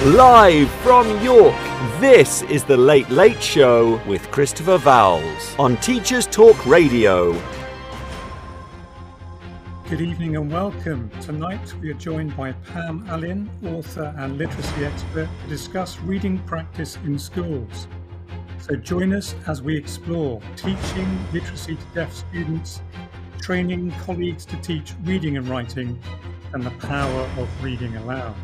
Live from York, this is the Late Late Show with Christopher Vowles on Teachers Talk Radio. Good evening and welcome. Tonight we are joined by Pam Allen, author and literacy expert, to discuss reading practice in schools. So join us as we explore teaching literacy to deaf students, training colleagues to teach reading and writing, and the power of reading aloud.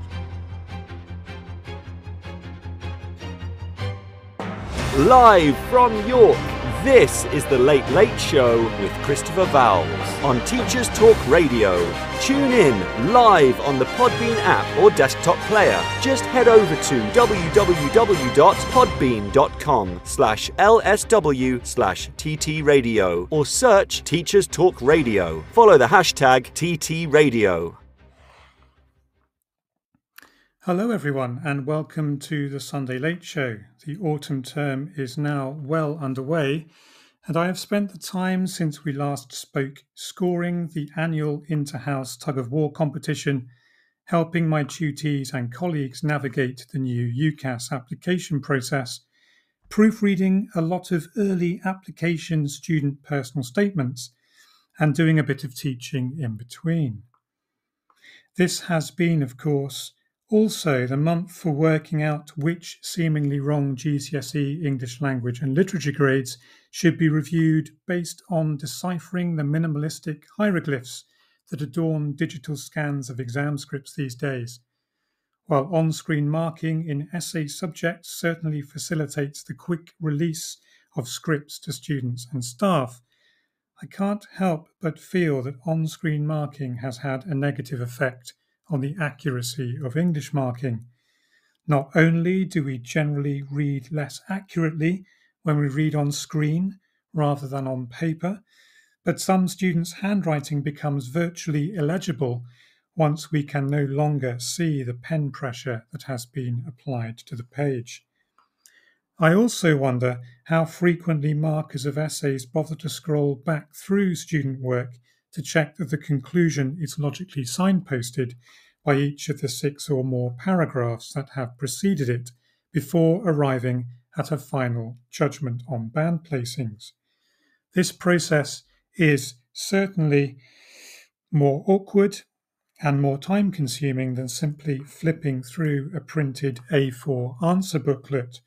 Live from York, this is the Late Late Show with Christopher Vowles on Teachers Talk Radio. Tune in live on the Podbean app or desktop player. Just head over to www.podbean.com/lsw/ttradio or search Teachers Talk Radio. Follow the hashtag TTRadio. Hello everyone and welcome to the Sunday Late Show. The autumn term is now well underway and I have spent the time since we last spoke scoring the annual Inter-House tug-of-war competition, helping my tutees and colleagues navigate the new UCAS application process, proofreading a lot of early application student personal statements, and doing a bit of teaching in between. This has been, of course, also the month for working out which seemingly wrong GCSE English language and literature grades should be reviewed based on deciphering the minimalistic hieroglyphs that adorn digital scans of exam scripts these days. While on-screen marking in essay subjects certainly facilitates the quick release of scripts to students and staff, I can't help but feel that on-screen marking has had a negative effect on the accuracy of English marking. Not only do we generally read less accurately when we read on screen rather than on paper, but some students' handwriting becomes virtually illegible once we can no longer see the pen pressure that has been applied to the page. I also wonder how frequently markers of essays bother to scroll back through student work to check that the conclusion is logically signposted by each of the 6 or more paragraphs that have preceded it before arriving at a final judgment on band placings. This process is certainly more awkward and more time-consuming than simply flipping through a printed A4 answer booklet.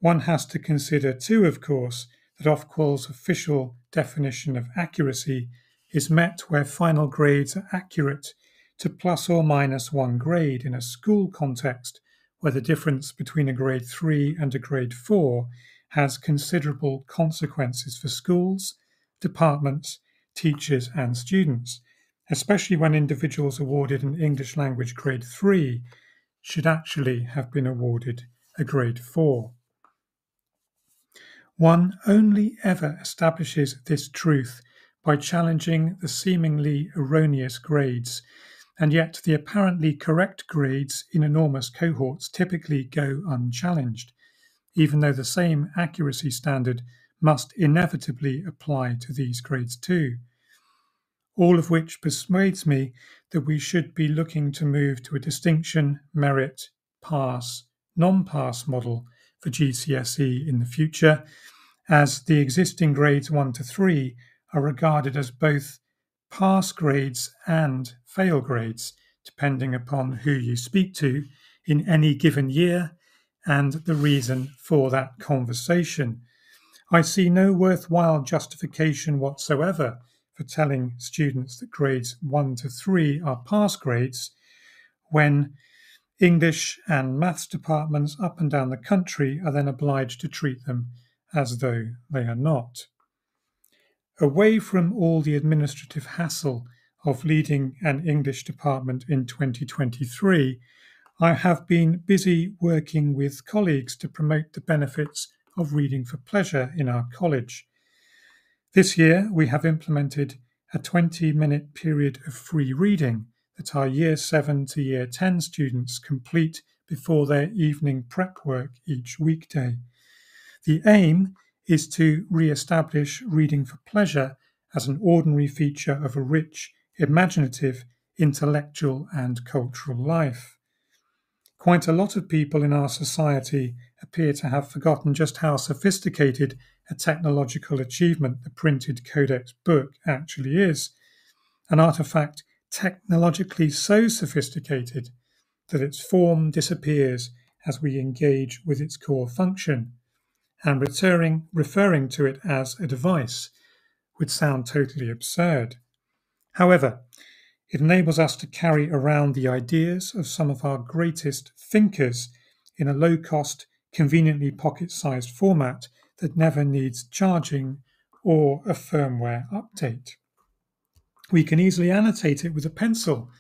One has to consider too, of course, that Ofqual's official definition of accuracy is met where final grades are accurate to plus or minus 1 grade in a school context where the difference between a grade 3 and a grade 4 has considerable consequences for schools, departments, teachers and students, especially when individuals awarded an English language grade 3 should actually have been awarded a grade 4. One only ever establishes this truth by challenging the seemingly erroneous grades, and yet the apparently correct grades in enormous cohorts typically go unchallenged, even though the same accuracy standard must inevitably apply to these grades too. All of which persuades me that we should be looking to move to a distinction, merit, pass, non-pass model for GCSE in the future, as the existing grades 1 to 3 are regarded as both pass grades and fail grades, depending upon who you speak to in any given year and the reason for that conversation. I see no worthwhile justification whatsoever for telling students that grades 1 to 3 are pass grades when English and maths departments up and down the country are then obliged to treat them as though they are not. Away from all the administrative hassle of leading an English department in 2023, I have been busy working with colleagues to promote the benefits of reading for pleasure in our college. This year, we have implemented a 20-minute period of free reading that our Year 7 to Year 10 students complete before their evening prep work each weekday. The aim is to re-establish reading for pleasure as an ordinary feature of a rich, imaginative, intellectual and cultural life. Quite a lot of people in our society appear to have forgotten just how sophisticated a technological achievement the printed codex book actually is, an artifact technologically so sophisticated that its form disappears as we engage with its core function, and referring to it as a device would sound totally absurd. However, it enables us to carry around the ideas of some of our greatest thinkers in a low-cost, conveniently pocket-sized format that never needs charging or a firmware update. We can easily annotate it with a pencil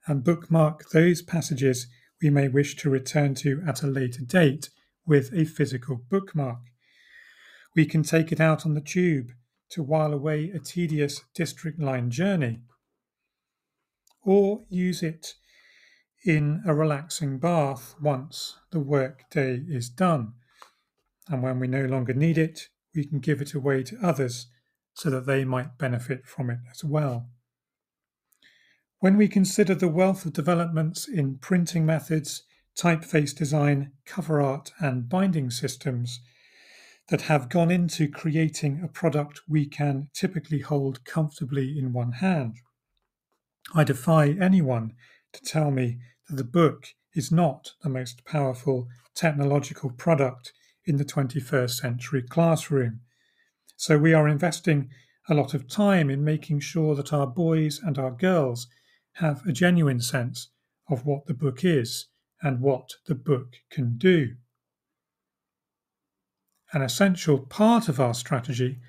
and bookmark those passages we may wish to return to at a later date with a physical bookmark. We can take it out on the tube to while away a tedious district line journey, or use it in a relaxing bath once the work day is done. And when we no longer need it, we can give it away to others so that they might benefit from it as well. When we consider the wealth of developments in printing methods, typeface design, cover art, and binding systems that have gone into creating a product we can typically hold comfortably in one hand, I defy anyone to tell me that the book is not the most powerful technological product in the 21st century classroom. So we are investing a lot of time in making sure that our boys and our girls have a genuine sense of what the book is and what the book can do. An essential part of our strategy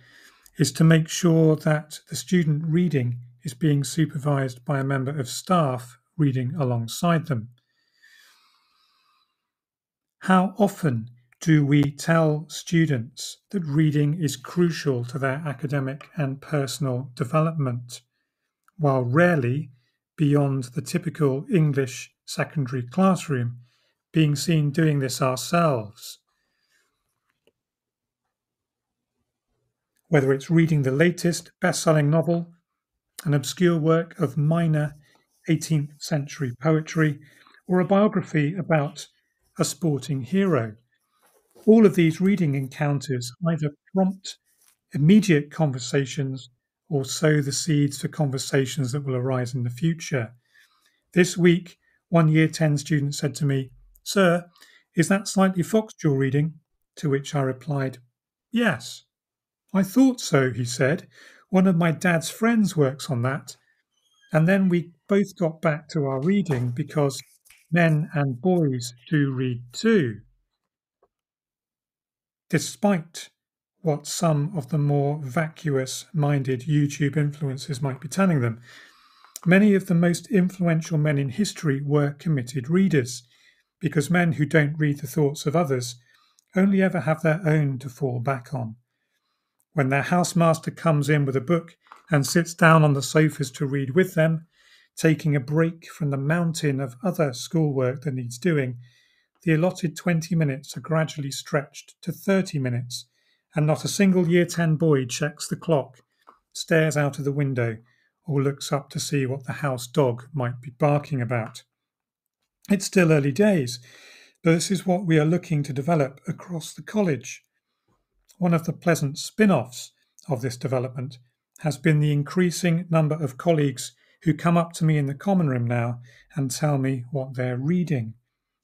is to make sure that the student reading is being supervised by a member of staff reading alongside them. How often do we tell students that reading is crucial to their academic and personal development, while rarely, beyond the typical English secondary classroom, being seen doing this ourselves? Whether it's reading the latest best-selling novel, an obscure work of minor 18th century poetry, or a biography about a sporting hero. All of these reading encounters either prompt immediate conversations or sow the seeds for conversations that will arise in the future. This week, one Year 10 student said to me, "Sir, is that Slightly Foxed you're reading?" To which I replied, "Yes." "I thought so," he said. "One of my dad's friends works on that." And then we both got back to our reading because men and boys do read too. Despite what some of the more vacuous-minded YouTube influencers might be telling them, many of the most influential men in history were committed readers, because men who don't read the thoughts of others only ever have their own to fall back on. When their housemaster comes in with a book and sits down on the sofas to read with them, taking a break from the mountain of other schoolwork that needs doing, the allotted 20 minutes are gradually stretched to 30 minutes, and not a single Year 10 boy checks the clock, stares out of the window, or looks up to see what the house dog might be barking about. It's still early days, but this is what we are looking to develop across the college. One of the pleasant spin-offs of this development has been the increasing number of colleagues who come up to me in the common room now and tell me what they're reading,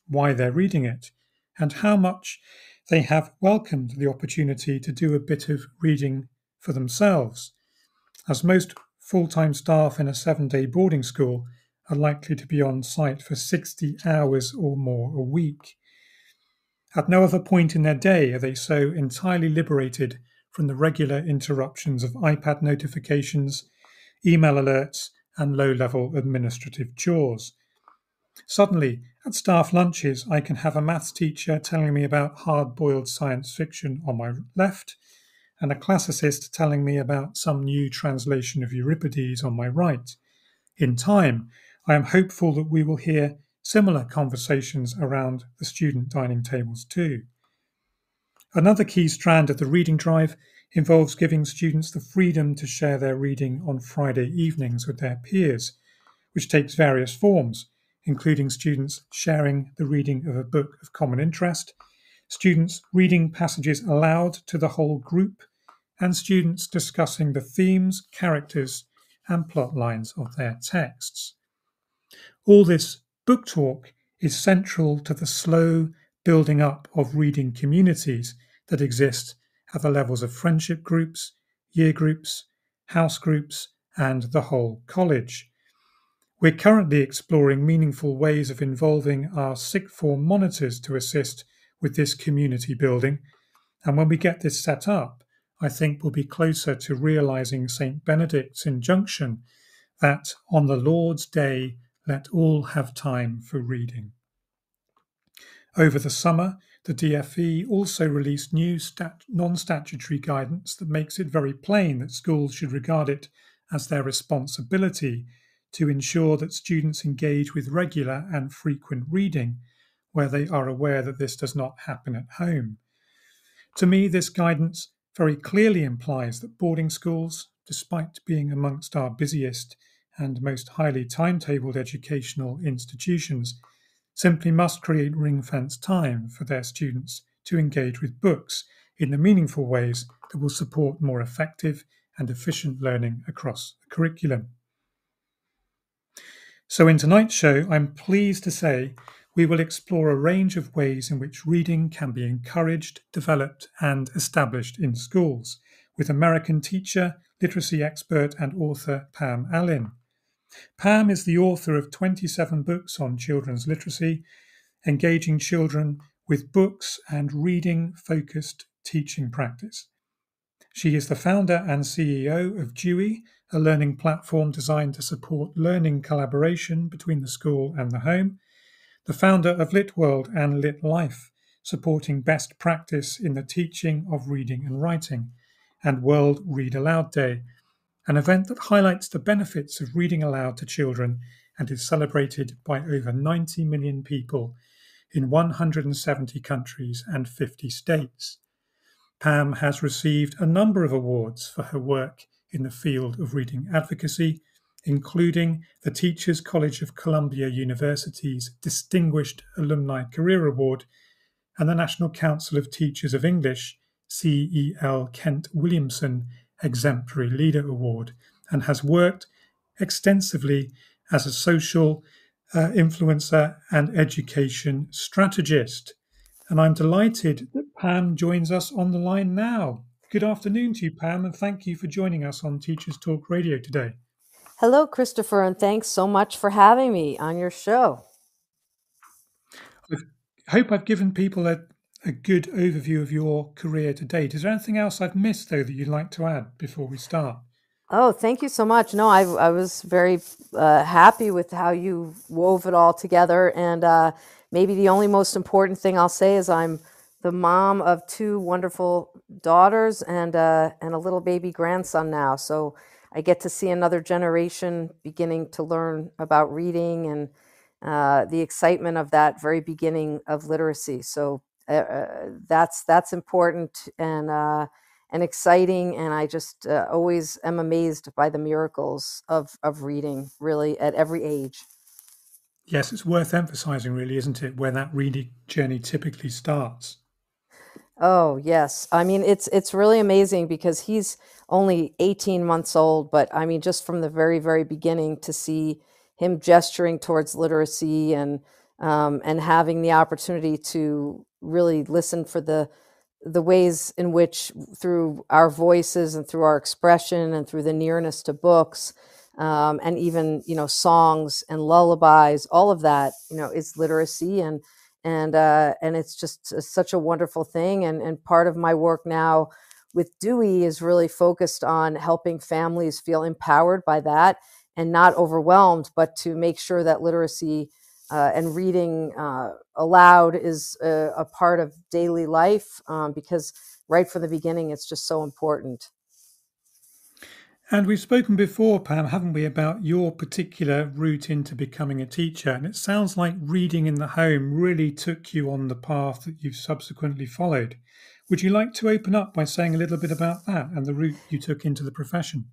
why they're reading it, and how much they have welcomed the opportunity to do a bit of reading for themselves, as most full-time staff in a 7-day boarding school are likely to be on site for 60 hours or more a week. At no other point in their day are they so entirely liberated from the regular interruptions of iPad notifications, email alerts, and low-level administrative chores. Suddenly, at staff lunches, I can have a maths teacher telling me about hard-boiled science fiction on my left, and a classicist telling me about some new translation of Euripides on my right. In time, I am hopeful that we will hear similar conversations around the student dining tables too. Another key strand of the reading drive involves giving students the freedom to share their reading on Friday evenings with their peers, which takes various forms, including students sharing the reading of a book of common interest, students reading passages aloud to the whole group, and students discussing the themes, characters, and plot lines of their texts. All this book talk is central to the slow building up of reading communities that exist at the levels of friendship groups, year groups, house groups, and the whole college. We're currently exploring meaningful ways of involving our sixth form monitors to assist with this community building, and when we get this set up, I think we'll be closer to realizing St. Benedict's injunction that on the Lord's Day, let all have time for reading. Over the summer, the DFE also released new non-statutory guidance that makes it very plain that schools should regard it as their responsibility to ensure that students engage with regular and frequent reading, where they are aware that this does not happen at home. To me, this guidance very clearly implies that boarding schools, despite being amongst our busiest and most highly timetabled educational institutions, simply must create ring-fenced time for their students to engage with books in the meaningful ways that will support more effective and efficient learning across the curriculum. So in tonight's show, I'm pleased to say we will explore a range of ways in which reading can be encouraged, developed, and established in schools with American teacher, literacy expert, and author Pam Allen. Pam is the author of 27 books on children's literacy, engaging children with books and reading-focused teaching practice. She is the founder and CEO of Dewey, a learning platform designed to support learning collaboration between the school and the home, the founder of LitWorld and LitLife, supporting best practice in the teaching of reading and writing, and World Read Aloud Day, an event that highlights the benefits of reading aloud to children and is celebrated by over 90 million people in 170 countries and 50 states. Pam has received a number of awards for her work in the field of reading advocacy, including the Teachers College of Columbia University's Distinguished Alumni Career Award and the National Council of Teachers of English, CEL Kent Williamson Exemplary Leader Award, and has worked extensively as a social influencer and education strategist. And I'm delighted that Pam joins us on the line now. Good afternoon to you, Pam, and thank you for joining us on Teachers Talk Radio today. Hello, Christopher, and thanks so much for having me on your show. I hope I've given people a good overview of your career to date. Is there anything else I've missed, though, that you'd like to add before we start? Oh, thank you so much. No, I was very happy with how you wove it all together. And maybe the only most important thing I'll say is I'm the mom of two wonderful daughters and a little baby grandson now. So I get to see another generation beginning to learn about reading and the excitement of that very beginning of literacy. So that's important and exciting, and I just always am amazed by the miracles of reading, really, at every age. Yes, it's worth emphasizing, really, isn't it, where that reading journey typically starts? Oh, yes. I mean, it's really amazing because he's only 18 months old, but I mean, just from the very, very beginning to see him gesturing towards literacy and having the opportunity to really listen for the ways in which through our voices and through our expression and through the nearness to books and even, songs and lullabies, all of that, is literacy. And it's just such a wonderful thing. And part of my work now with Dewey is really focused on helping families feel empowered by that and not overwhelmed, but to make sure that literacy and reading aloud is a part of daily life because right from the beginning, it's just so important. And we've spoken before, Pam, haven't we, about your particular route into becoming a teacher. And it sounds like reading in the home really took you on the path that you've subsequently followed. Would you like to open up by saying a little bit about that and the route you took into the profession?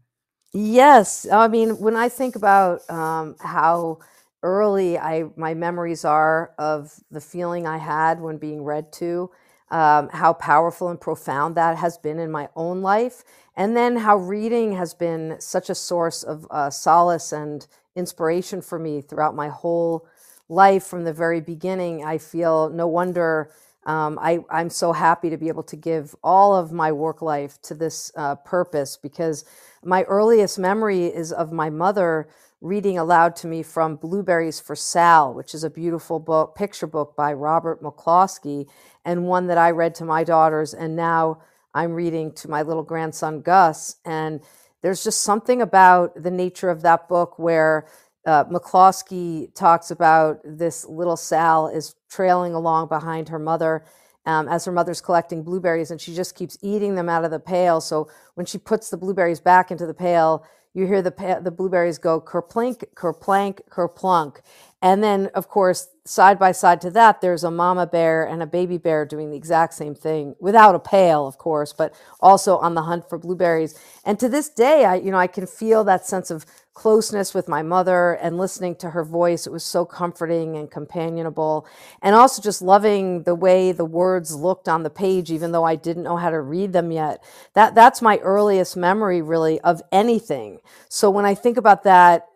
Yes. I mean, when I think about how early, my memories are of the feeling I had when being read to, how powerful and profound that has been in my own life, and then how reading has been such a source of solace and inspiration for me throughout my whole life from the very beginning. I feel no wonder I'm so happy to be able to give all of my work life to this purpose, because my earliest memory is of my mother reading aloud to me from Blueberries for Sal, which is a beautiful book, picture book by Robert McCloskey, and one that I read to my daughters, and now I'm reading to my little grandson Gus. And there's just something about the nature of that book where McCloskey talks about this little Sal is trailing along behind her mother as her mother's collecting blueberries, and she just keeps eating them out of the pail. So when she puts the blueberries back into the pail, you hear the blueberries go kerplink, kerplank, kerplunk. And then, of course, side by side to that, there's a mama bear and a baby bear doing the exact same thing, without a pail, of course, but also on the hunt for blueberries. And to this day, I can feel that sense of closeness with my mother, and listening to her voice. It was so comforting and companionable, and also just loving the way the words looked on the page, even though I didn't know how to read them yet. That's my earliest memory, really, of anything. So when I think about that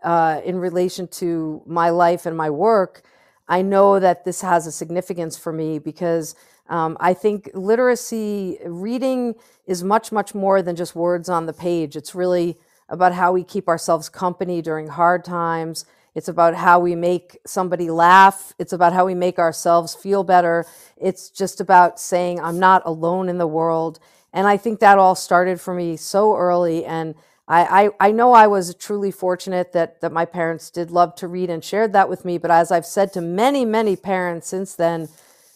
in relation to my life and my work, I know that this has a significance for me, because I think literacy, reading, is much, much more than just words on the page. It's really about how we keep ourselves company during hard times. It's about how we make somebody laugh. It's about how we make ourselves feel better. It's just about saying, I'm not alone in the world. And I think that all started for me so early. And I know I was truly fortunate that my parents did love to read and shared that with me. But as I've said to many, many parents since then,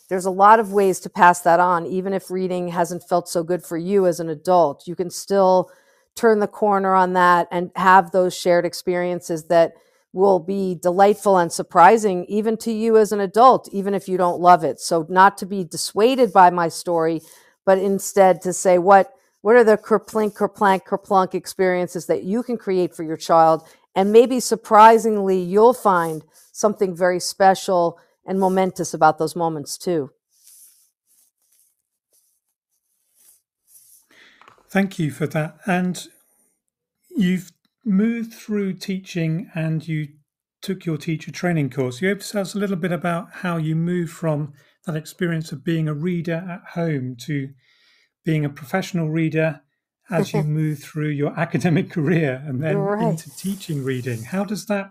there's a lot of ways to pass that on. Even if reading hasn't felt so good for you as an adult, you can still turn the corner on that and have those shared experiences that will be delightful and surprising even to you as an adult, even if you don't love it. So not to be dissuaded by my story, but instead to say, what are the kerplink, kerplank, kerplunk experiences that you can create for your child? And maybe surprisingly, you'll find something very special and momentous about those moments too. Thank you for that. And you've moved through teaching, and you took your teacher training course. You able to tell us a little bit about how you moved from that experience of being a reader at home to being a professional reader as you move through your academic career and then Right. into teaching reading? How does that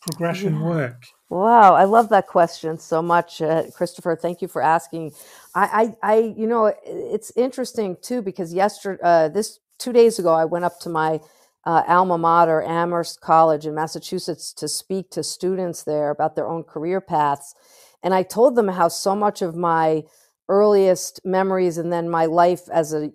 progression work? Wow, I love that question so much, Christopher. Thank you for asking. It's interesting too, because this 2 days ago, I went up to my alma mater, Amherst College in Massachusetts, to speak to students there about their own career paths, and I told them how so much of my earliest memories and then my life as a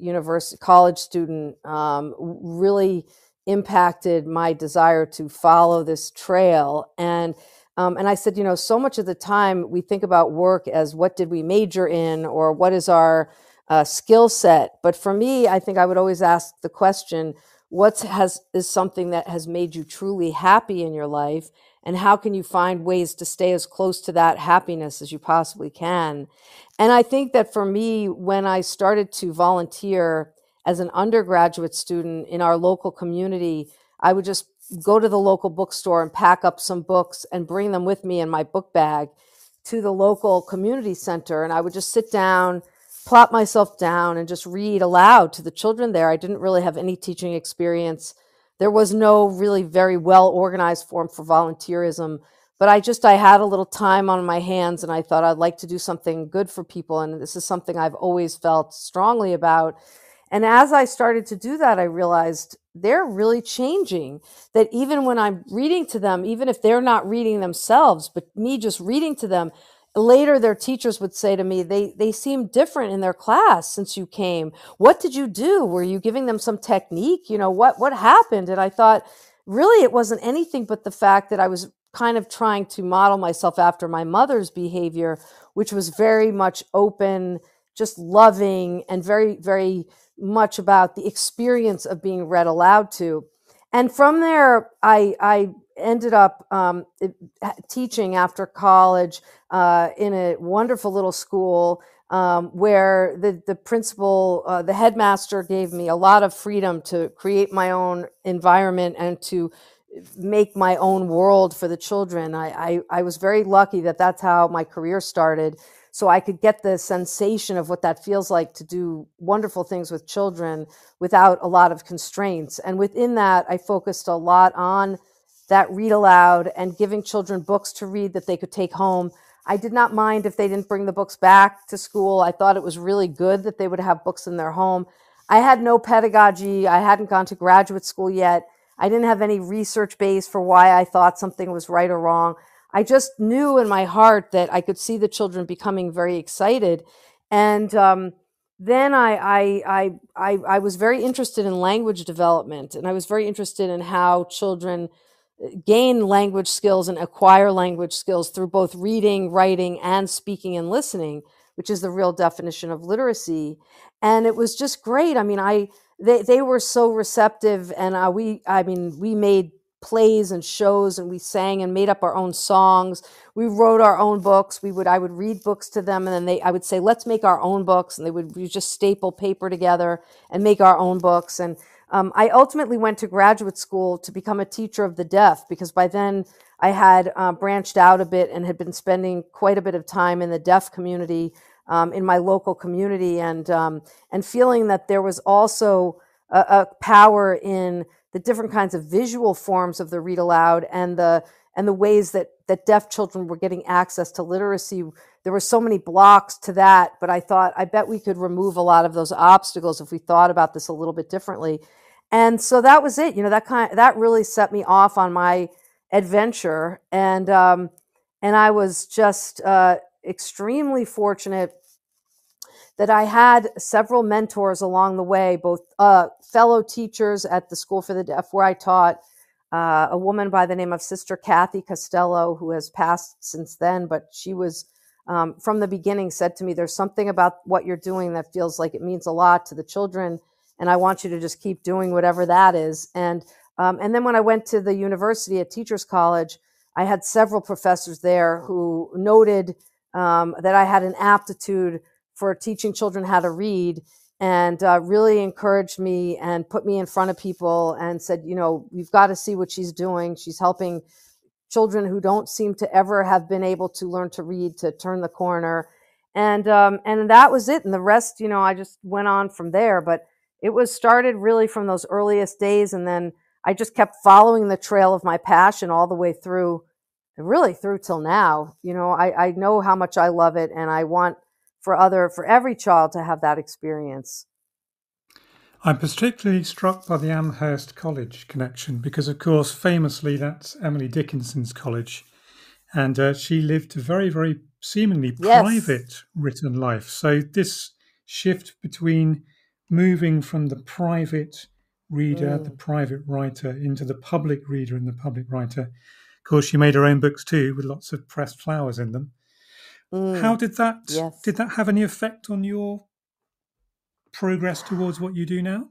college student really impacted my desire to follow this trail. And I said, so much of the time we think about work as what did we major in, or what is our skill set. But for me, I think I would always ask the question, is something that has made you truly happy in your life? And how can you find ways to stay as close to that happiness as you possibly can? And I think that for me, when I started to volunteer as an undergraduate student in our local community, I would just go to the local bookstore and pack up some books and bring them with me in my book bag to the local community center. And I would just sit down, plop myself down, and just read aloud to the children there. I didn't really have any teaching experience. There was no really very well organized form for volunteerism, but I had a little time on my hands, and I thought I'd like to do something good for people. And this is something I've always felt strongly about. And as I started to do that, I realized they're really changing. That even when I'm reading to them, even if they're not reading themselves, but me just reading to them, later their teachers would say to me, they seem different in their class since you came. What did you do? Were you giving them some technique? What happened? And I thought, really, it wasn't anything but the fact that I was kind of trying to model myself after my mother's behavior, which was very much open, just loving, and very, very much about the experience of being read aloud to. And from there, I ended up teaching after college in a wonderful little school where the principal, the headmaster gave me a lot of freedom to create my own environment and to make my own world for the children. I was very lucky that that's how my career started. So I could get the sensation of what that feels like to do wonderful things with children without a lot of constraints. And within that, I focused a lot on that read aloud and giving children books to read that they could take home. I did not mind if they didn't bring the books back to school. I thought it was really good that they would have books in their home. I had no pedagogy. I hadn't gone to graduate school yet. I didn't have any research base for why I thought something was right or wrong. I just knew in my heart that I could see the children becoming very excited. And then I was very interested in language development, and I was very interested in how children gain language skills and acquire language skills through both reading, writing, and speaking and listening, which is the real definition of literacy. And it was just great. I mean, they were so receptive, and we made plays and shows, and we sang and made up our own songs. We wrote our own books. I would read books to them, and then I would say, let's make our own books. And we just staple paper together and make our own books. And I ultimately went to graduate school to become a teacher of the deaf, because by then I had branched out a bit and had been spending quite a bit of time in the deaf community, in my local community, and feeling that there was also a power in the different kinds of visual forms of the read aloud and the ways that deaf children were getting access to literacy. There were so many blocks to that, but I thought, I bet we could remove a lot of those obstacles if we thought about this a little bit differently. And so that was it. That really set me off on my adventure. And I was just extremely fortunate that I had several mentors along the way, both fellow teachers at the School for the Deaf where I taught, a woman by the name of Sister Kathy Costello, who has passed since then, but she was, from the beginning, said to me, there's something about what you're doing that feels like it means a lot to the children, and I want you to just keep doing whatever that is. And then when I went to the university at Teachers College, I had several professors there who noted that I had an aptitude for teaching children how to read, and really encouraged me and put me in front of people and said, you've got to see what she's doing. She's helping children who don't seem to ever have been able to learn to read to turn the corner. And that was it. And the rest, I just went on from there. But it was started really from those earliest days. And then I just kept following the trail of my passion all the way through, really through till now. I know how much I love it, and I want for every child to have that experience. I'm particularly struck by the Amherst College connection because, of course, famously, that's Emily Dickinson's college. And she lived a very, very seemingly private written life. So this shift between moving from the private reader, the private writer, into the public reader and the public writer. Of course, she made her own books too, with lots of pressed flowers in them. How did that did that have any effect on your progress towards what you do now?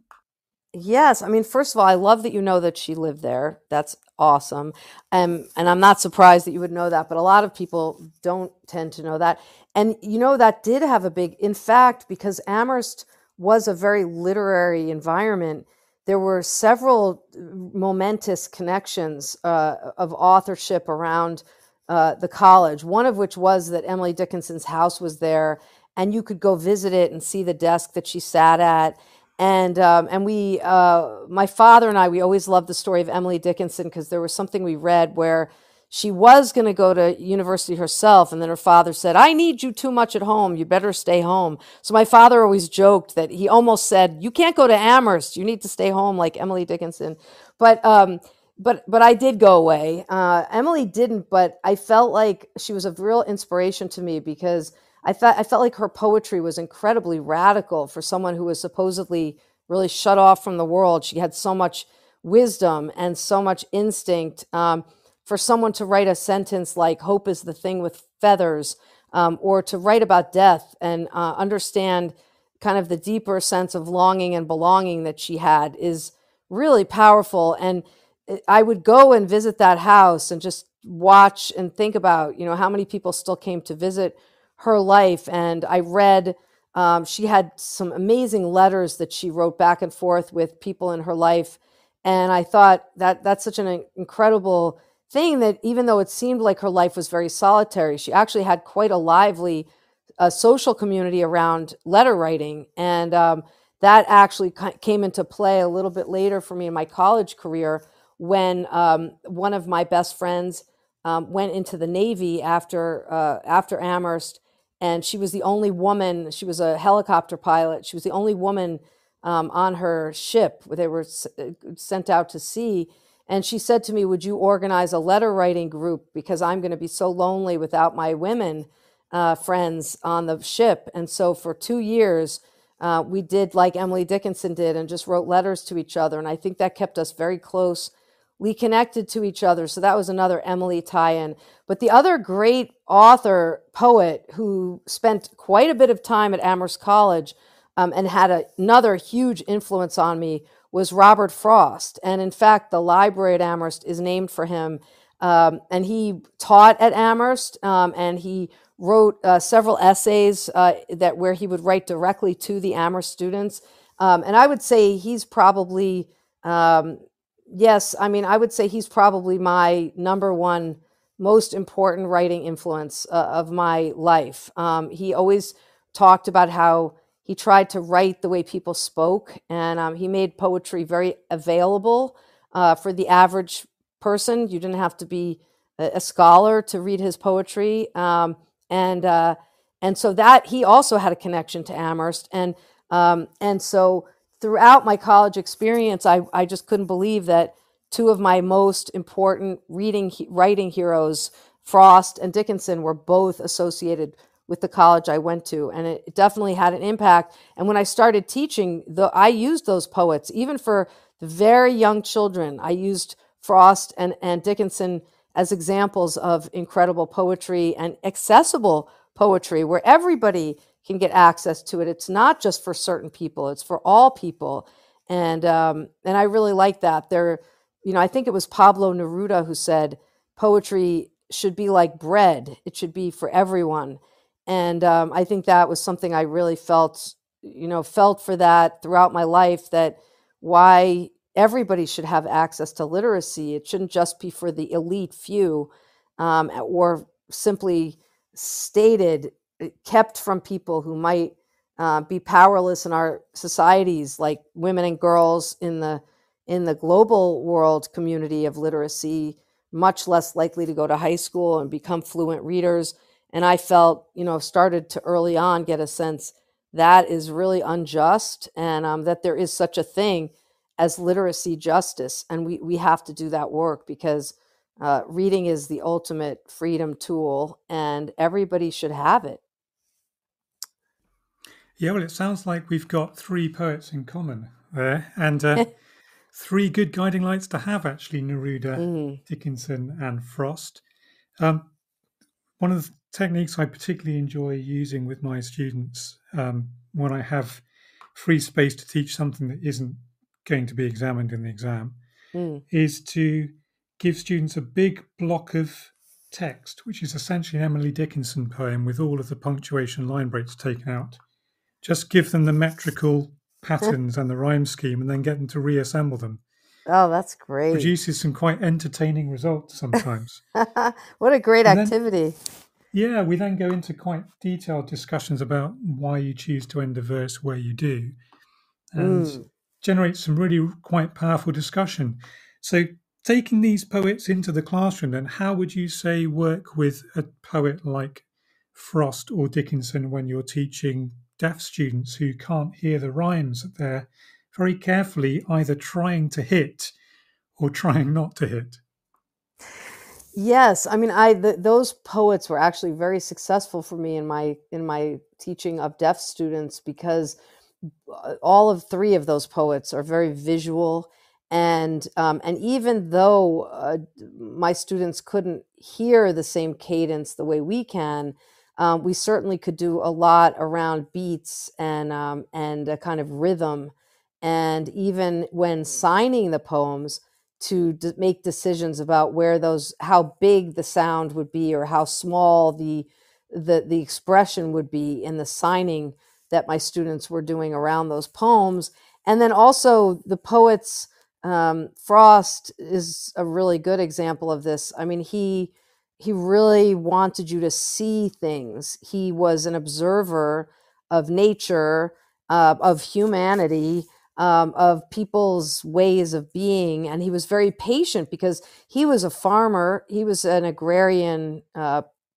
Yes. I mean, first of all, I love that you know that she lived there. That's awesome. And I'm not surprised that you would know that, but a lot of people don't tend to know that. And, that did have a big, in fact, because Amherst was a very literary environment, there were several momentous connections of authorship around the college, one of which was that Emily Dickinson's house was there, and you could go visit it and see the desk that she sat at. And we, my father and I, we always loved the story of Emily Dickinson because there was something we read where she was going to go to university herself, and then her father said, I need you too much at home. You better stay home. So my father always joked that he almost said, you can't go to Amherst. You need to stay home like Emily Dickinson. But I did go away. Emily didn't, but I felt like she was a real inspiration to me because I felt like her poetry was incredibly radical for someone who was supposedly really shut off from the world. She had so much wisdom and so much instinct. For someone to write a sentence like "hope is the thing with feathers," or to write about death and understand kind of the deeper sense of longing and belonging that she had is really powerful. And I would go and visit that house and just watch and think about, how many people still came to visit her life. And I read, she had some amazing letters that she wrote back and forth with people in her life. And I thought that that's such an incredible thing, that even though it seemed like her life was very solitary, she actually had quite a lively social community around letter writing. And that actually came into play a little bit later for me in my college career, when one of my best friends went into the Navy after Amherst, and she was the only woman. She was a helicopter pilot. She was the only woman on her ship. They were sent out to sea, and she said to me, "Would you organize a letter writing group, because I'm going to be so lonely without my women friends on the ship?" And so for 2 years, we did like Emily Dickinson did, and just wrote letters to each other. And I think that kept us very closely connected to each other. So that was another Emily tie-in. But the other great author, poet, who spent quite a bit of time at Amherst College and had another huge influence on me, was Robert Frost. And in fact, the library at Amherst is named for him. And he taught at Amherst, and he wrote several essays where he would write directly to the Amherst students. And I would say he's probably, I would say he's probably my number one most important writing influence of my life. He always talked about how he tried to write the way people spoke, and he made poetry very available for the average person. You didn't have to be a scholar to read his poetry. And so that he also had a connection to Amherst. And so throughout my college experience, I just couldn't believe that two of my most important writing heroes, Frost and Dickinson, were both associated with the college I went to. And it definitely had an impact. And when I started teaching, I used those poets, even for the very young children. I used Frost and Dickinson as examples of incredible poetry and accessible poetry where everybody can get access to it. It's not just for certain people, it's for all people. And I really like that. I think it was Pablo Neruda who said poetry should be like bread. It should be for everyone. And I think that was something I really felt for that throughout my life, that why everybody should have access to literacy. It shouldn't just be for the elite few, or simply kept from people who might be powerless in our societies, like women and girls in the global world community of literacy, much less likely to go to high school and become fluent readers. And I felt, started to early on get a sense that is really unjust, and that there is such a thing as literacy justice. And we have to do that work, because reading is the ultimate freedom tool, and everybody should have it. Yeah, well, it sounds like we've got three poets in common there, and three good guiding lights to have, actually: Neruda, Dickinson, and Frost. One of the techniques I particularly enjoy using with my students when I have free space to teach something that isn't going to be examined in the exam is to give students a big block of text, which is essentially an Emily Dickinson poem with all of the punctuation line breaks taken out. Just give them the metrical patterns and the rhyme scheme, and then get them to reassemble them. Oh, that's great. Produces some quite entertaining results sometimes. What a great activity. Yeah, we then go into quite detailed discussions about why you choose to end a verse where you do, and generate some really quite powerful discussion. So taking these poets into the classroom, then how would you say work with a poet like Frost or Dickinson when you're teaching deaf students who can't hear the rhymes that they're very carefully either trying to hit or trying not to hit? Yes, I mean, those poets were actually very successful for me in my teaching of deaf students, because all of three of those poets are very visual, and even though my students couldn't hear the same cadence the way we can, we certainly could do a lot around beats and a kind of rhythm. And even when signing the poems, to make decisions about where how big the sound would be or how small the expression would be in the signing that my students were doing around those poems. And then also the poets, Frost is a really good example of this. I mean, he really wanted you to see things. He was an observer of nature, of humanity, of people's ways of being. And he was very patient because he was a farmer. He was an agrarian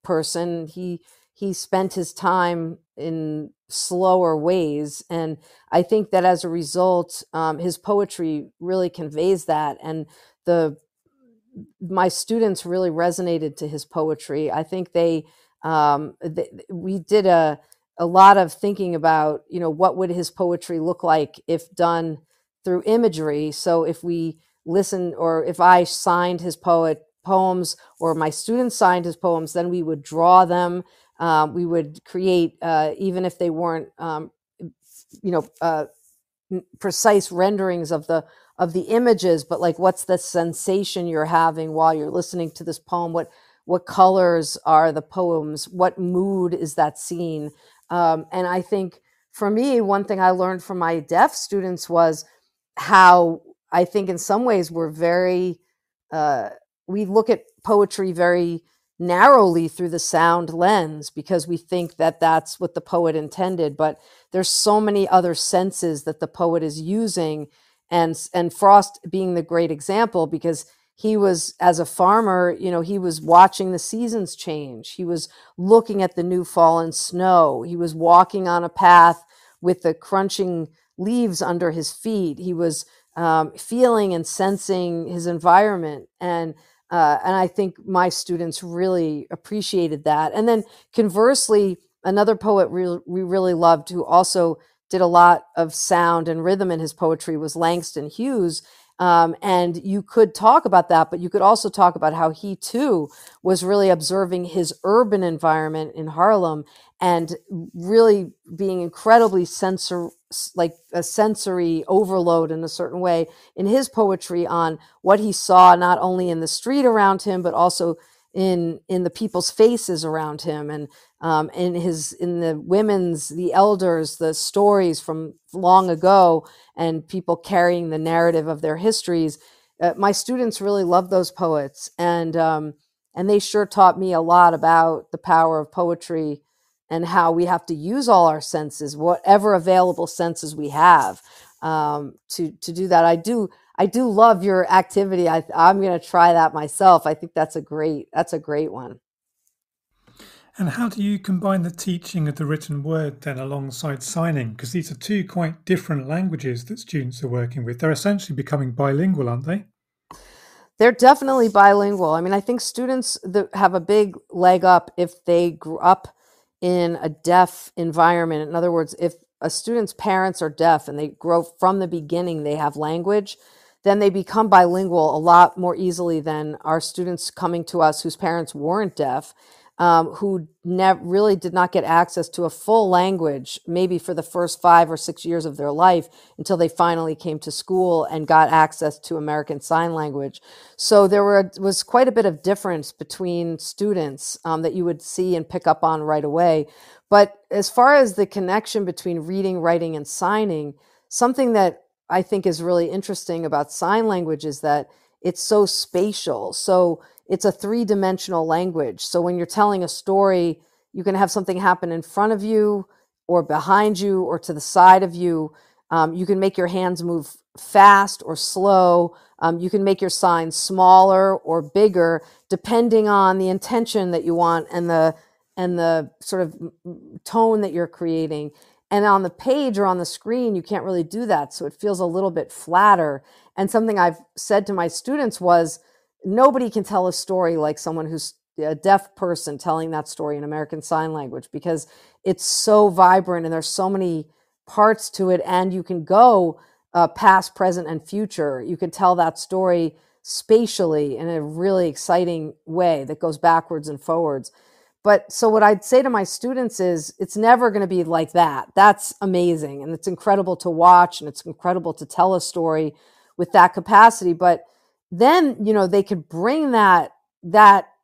person. He spent his time in slower ways. And I think that as a result, his poetry really conveys that. And my students really resonated to his poetry. I think we did a lot of thinking about, what would his poetry look like if done through imagery. So if we listen, or if I signed his poems, or my students signed his poems, then we would draw them. We would create, even if they weren't, precise renderings of the images, but like, what's the sensation you're having while you're listening to this poem? What colors are the poems? What mood is that scene? And I think for me, one thing I learned from my deaf students was how I think in some ways we're very, we look at poetry very narrowly through the sound lens because we think that that's what the poet intended, but there's so many other senses that the poet is using. And Frost being the great example, because he was, as a farmer, he was watching the seasons change. He was looking at the new fallen snow. He was walking on a path with the crunching leaves under his feet. He was feeling and sensing his environment. And I think my students really appreciated that. And then conversely, another poet we really loved, who also did a lot of sound and rhythm in his poetry, was Langston Hughes. And you could talk about that, but you could also talk about how he too was really observing his urban environment in Harlem and really being incredibly like a sensory overload in a certain way in his poetry on what he saw, not only in the street around him, but also in the people's faces around him, and in the women's, the elders, the stories from long ago, and people carrying the narrative of their histories. My students really loved those poets, and they sure taught me a lot about the power of poetry and how we have to use all our senses, whatever available senses we have, to do that. I do love your activity. I'm going to try that myself. I think that's a great one. And how do you combine the teaching of the written word then alongside signing? Because these are two quite different languages that students are working with. They're essentially becoming bilingual, aren't they? They're definitely bilingual. I mean, I think students that have a big leg up if they grew up in a deaf environment. In other words, if a student's parents are deaf and they grow from the beginning, they have language, then they become bilingual a lot more easily than our students coming to us whose parents weren't deaf, who really did not get access to a full language, maybe for the first 5 or 6 years of their life, until they finally came to school and got access to American Sign Language. So there was quite a bit of difference between students that you would see and pick up on right away. But as far as the connection between reading, writing, and signing, something that I think is really interesting about sign language is that it's so spatial. So it's a 3-dimensional language. So when you're telling a story, you can have something happen in front of you or behind you or to the side of you. You can make your hands move fast or slow. You can make your signs smaller or bigger, depending on the intention that you want and the sort of tone that you're creating. And on the page or on the screen, you can't really do that. So it feels a little bit flatter. And something I've said to my students was, nobody can tell a story like someone who's a deaf person telling that story in American Sign Language, because it's so vibrant and there's so many parts to it. And you can go past, present, and future. You can tell that story spatially in a really exciting way that goes backwards and forwards. But so what I'd say to my students is, it's never going to be like that. That's amazing. And it's incredible to watch, and it's incredible to tell a story with that capacity. But then, they could bring that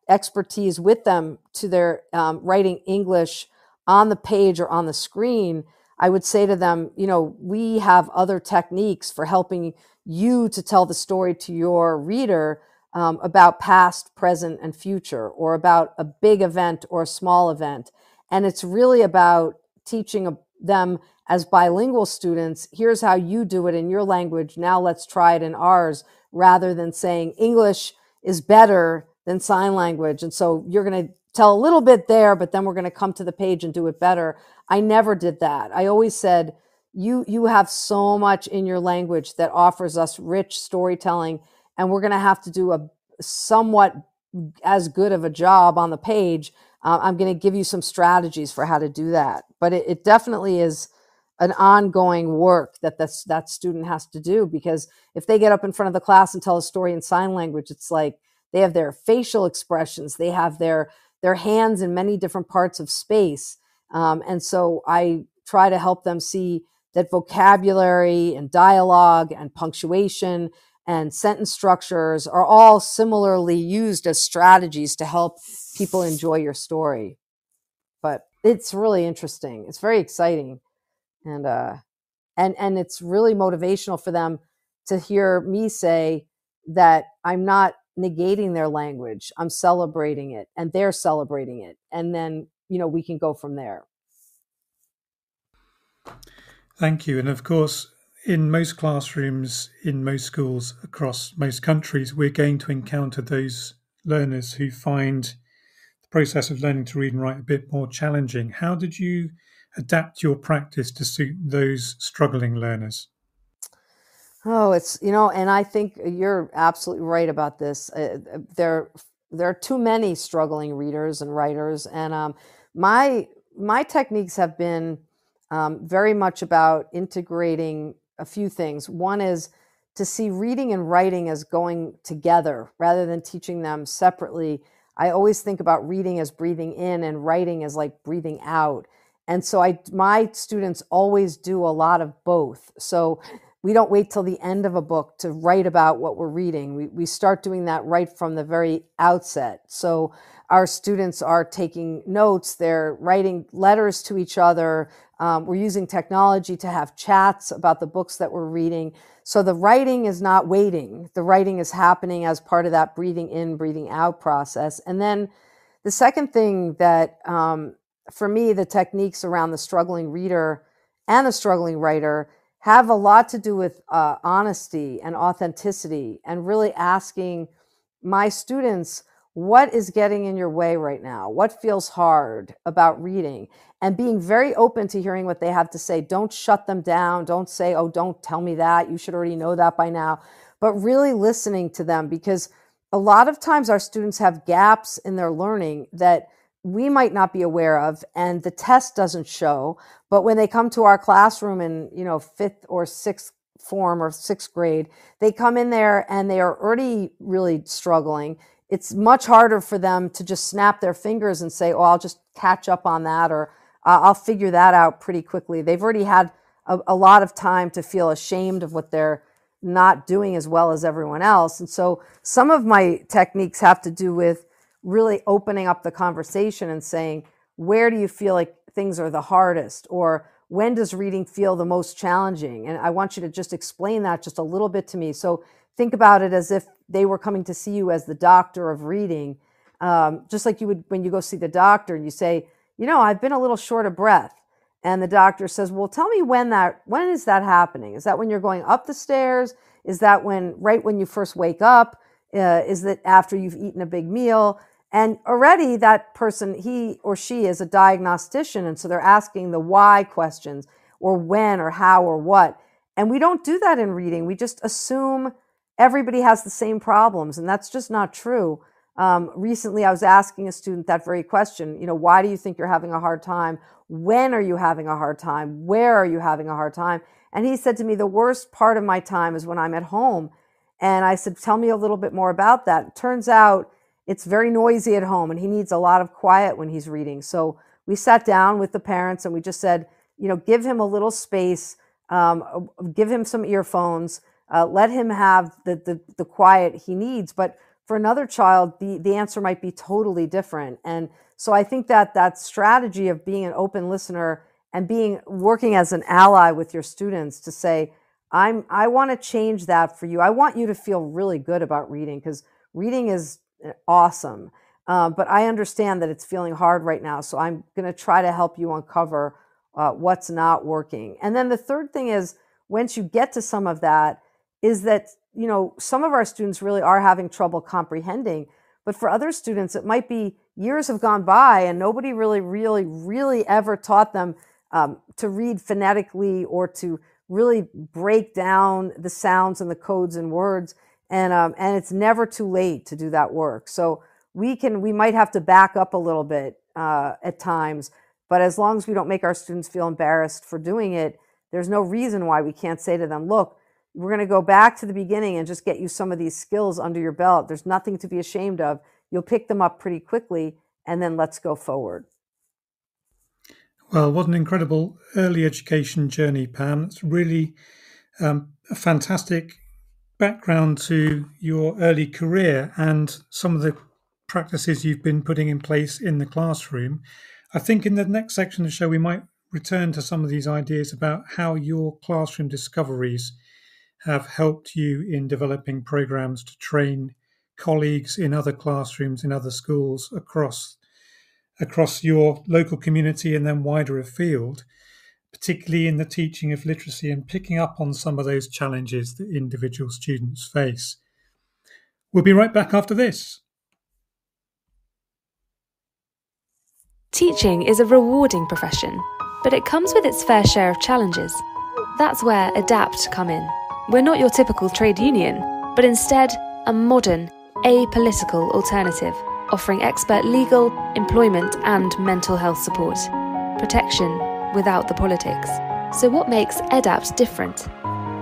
expertise with them to their writing English on the page or on the screen. I would say to them, we have other techniques for helping you to tell the story to your reader about past, present, and future, or about a big event or a small event. And it's really about teaching them as bilingual students, here's how you do it in your language, now let's try it in ours, rather than saying English is better than sign language. And so you're going to tell a little bit there, but then we're going to come to the page and do it better. I never did that. I always said, you have so much in your language that offers us rich storytelling, and we're going to have to do a somewhat as good of a job on the page. I'm going to give you some strategies for how to do that. But it definitely is an ongoing work that student has to do, because if they get up in front of the class and tell a story in sign language, it's like they have their facial expressions, they have their hands in many different parts of space. And so I try to help them see that vocabulary and dialogue and punctuation and sentence structures are all similarly used as strategies to help people enjoy your story. But it's really interesting. It's very exciting. And it's really motivational for them to hear me say that I'm not negating their language. I'm celebrating it, and they're celebrating it. And then, we can go from there. Thank you. And of course, in most classrooms, in most schools across most countries, we're going to encounter those learners who find the process of learning to read and write a bit more challenging. How did you adapt your practice to suit those struggling learners? Oh, it's, and I think you're absolutely right about this. There are too many struggling readers and writers. And my techniques have been very much about integrating a few things. One is to see reading and writing as going together rather than teaching them separately. I always think about reading as breathing in and writing as like breathing out. And so my students always do a lot of both. So we don't wait till the end of a book to write about what we're reading. We start doing that right from the very outset. So our students are taking notes, they're writing letters to each other. We're using technology to have chats about the books that we're reading. So the writing is not waiting. The writing is happening as part of that breathing in, breathing out process. And then the second thing that, for me, the techniques around the struggling reader and the struggling writer have a lot to do with honesty and authenticity, and really asking my students, what is getting in your way right now? What feels hard about reading? And being very open to hearing what they have to say. Don't shut them down. Don't say, oh, don't tell me that. You should already know that by now. But really listening to them, because a lot of times our students have gaps in their learning that we might not be aware of, and the test doesn't show. But when they come to our classroom in, fifth or sixth form or sixth grade, they come in there and they are already really struggling. It's much harder for them to just snap their fingers and say, oh, I'll just catch up on that, or I'll figure that out pretty quickly. They've already had a lot of time to feel ashamed of what they're not doing as well as everyone else. And so some of my techniques have to do with really opening up the conversation and saying, where do you feel like things are the hardest? Or when does reading feel the most challenging? And I want you to just explain that just a little bit to me. So think about it as if they were coming to see you as the doctor of reading, just like you would when you go see the doctor and you say, I've been a little short of breath. And the doctor says, well, tell me when is that happening? Is that when you're going up the stairs? Is that right when you first wake up? Is that after you've eaten a big meal? And already that person, he or she, is a diagnostician. And so they're asking the why questions, or when or how or what. And we don't do that in reading. We just assume everybody has the same problems. And that's just not true. Recently, I was asking a student that very question, why do you think you're having a hard time? When are you having a hard time? Where are you having a hard time? And he said to me, the worst part of my time is when I'm at home. And I said, tell me a little bit more about that. It turns out it's very noisy at home, and he needs a lot of quiet when he's reading. So we sat down with the parents and we just said, give him a little space, give him some earphones, let him have the quiet he needs. But for another child, the answer might be totally different. And so I think that strategy of being an open listener and working as an ally with your students to say, I want to change that for you. I want you to feel really good about reading, because reading is awesome. But I understand that it's feeling hard right now. So I'm going to try to help you uncover what's not working. And then the third thing is, once you get to some of that, is that, some of our students really are having trouble comprehending. But for other students, it might be years have gone by and nobody really ever taught them to read phonetically or to really break down the sounds and the codes and words. And it's never too late to do that work. So we might have to back up a little bit at times, but as long as we don't make our students feel embarrassed for doing it, there's no reason why we can't say to them, look, we're going to go back to the beginning and just get you some of these skills under your belt. There's nothing to be ashamed of. You'll pick them up pretty quickly, and then let's go forward. Well, what an incredible early education journey, Pam. It's really a fantastic background to your early career and some of the practices you've been putting in place in the classroom. I think in the next section of the show, we might return to some of these ideas about how your classroom discoveries have helped you in developing programs to train colleagues in other classrooms, in other schools across your local community and then wider afield, particularly in the teaching of literacy and picking up on some of those challenges that individual students face. We'll be right back after this. Teaching is a rewarding profession, but it comes with its fair share of challenges. That's where ADAPT come in. We're not your typical trade union, but instead a modern, apolitical alternative, offering expert legal, employment and mental health support. Protection without the politics. So what makes ADAPT different?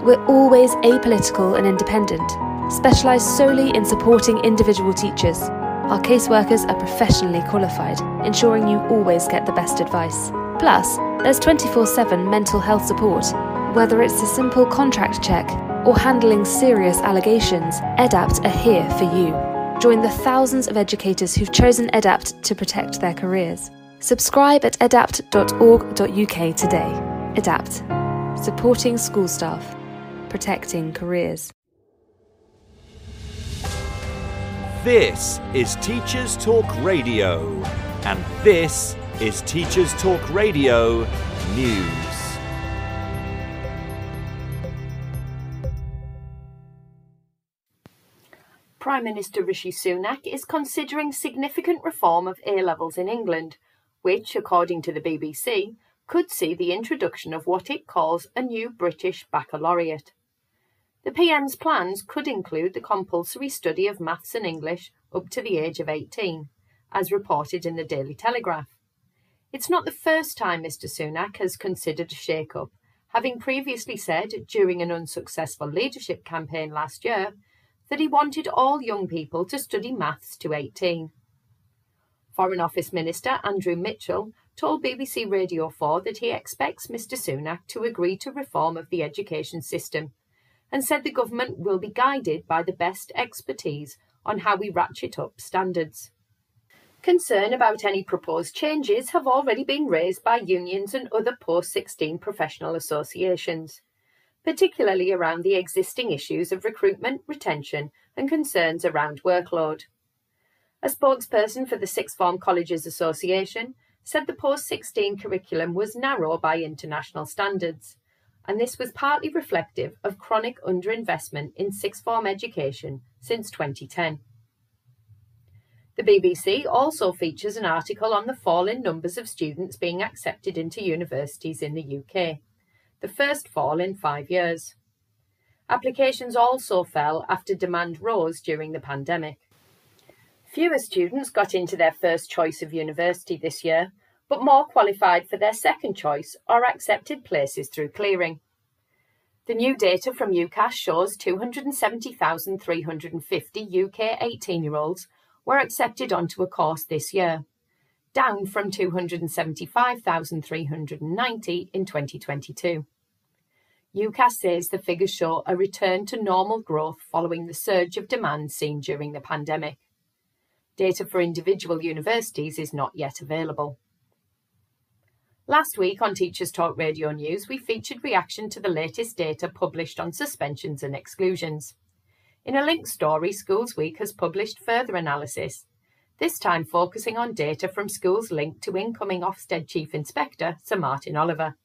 We're always apolitical and independent, specialised solely in supporting individual teachers. Our caseworkers are professionally qualified, ensuring you always get the best advice. Plus, there's 24/7 mental health support. Whether it's a simple contract check or handling serious allegations, ADAPT are here for you. Join the thousands of educators who've chosen ADAPT to protect their careers. Subscribe at adapt.org.uk today. ADAPT. Supporting school staff. Protecting careers. This is Teachers Talk Radio, and this is Teachers Talk Radio News. Prime Minister Rishi Sunak is considering significant reform of A-levels in England, which, according to the BBC, could see the introduction of what it calls a new British baccalaureate. The PM's plans could include the compulsory study of maths and English up to the age of 18, as reported in the Daily Telegraph. It's not the first time Mr Sunak has considered a shake-up, having previously said during an unsuccessful leadership campaign last year that he wanted all young people to study maths to 18. Foreign Office Minister Andrew Mitchell told BBC Radio 4 that he expects Mr Sunak to agree to reform of the education system, and said the government will be guided by the best expertise on how we ratchet up standards. Concern about any proposed changes have already been raised by unions and other post-16 professional associations, particularly around the existing issues of recruitment, retention and concerns around workload. A spokesperson for the Sixth Form Colleges Association said the post-16 curriculum was narrow by international standards, and this was partly reflective of chronic underinvestment in sixth form education since 2010. The BBC also features an article on the fall in numbers of students being accepted into universities in the UK, the first fall in 5 years. Applications also fell after demand rose during the pandemic. Fewer students got into their first choice of university this year, but more qualified for their second choice or accepted places through clearing. The new data from UCAS shows 270,350 UK 18-year-olds were accepted onto a course this year, down from 275,390 in 2022. UCAS says the figures show a return to normal growth following the surge of demand seen during the pandemic. Data for individual universities is not yet available. Last week on Teachers Talk Radio News, we featured reaction to the latest data published on suspensions and exclusions. In a linked story, Schools Week has published further analysis, this time focusing on data from schools linked to incoming Ofsted Chief Inspector Sir Martin Oliver.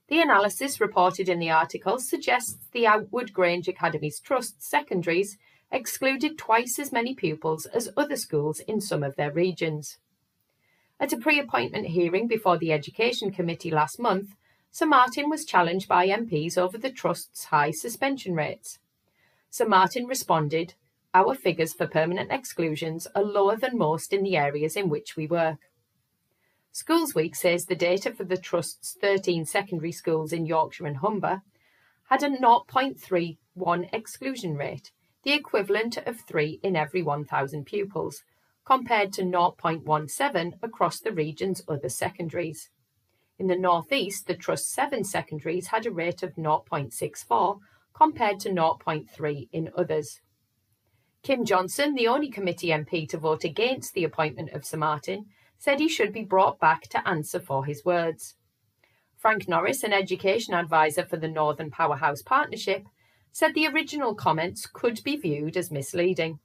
The analysis reported in the article suggests the Outwood Grange Academy's Trust secondaries excluded twice as many pupils as other schools in some of their regions. At a pre-appointment hearing before the Education Committee last month, Sir Martin was challenged by MPs over the Trust's high suspension rates. Sir Martin responded, "Our figures for permanent exclusions are lower than most in the areas in which we work." Schools Week says the data for the Trust's 13 secondary schools in Yorkshire and Humber had a 0.31 exclusion rate, the equivalent of 3 in every 1,000 pupils, compared to 0.17 across the region's other secondaries. In the North East, the Trust's 7 secondaries had a rate of 0.64 compared to 0.3 in others. Kim Johnson, the only committee MP to vote against the appointment of Sir Martin, said he should be brought back to answer for his words. Frank Norris, an education advisor for the Northern Powerhouse Partnership, said the original comments could be viewed as misleading.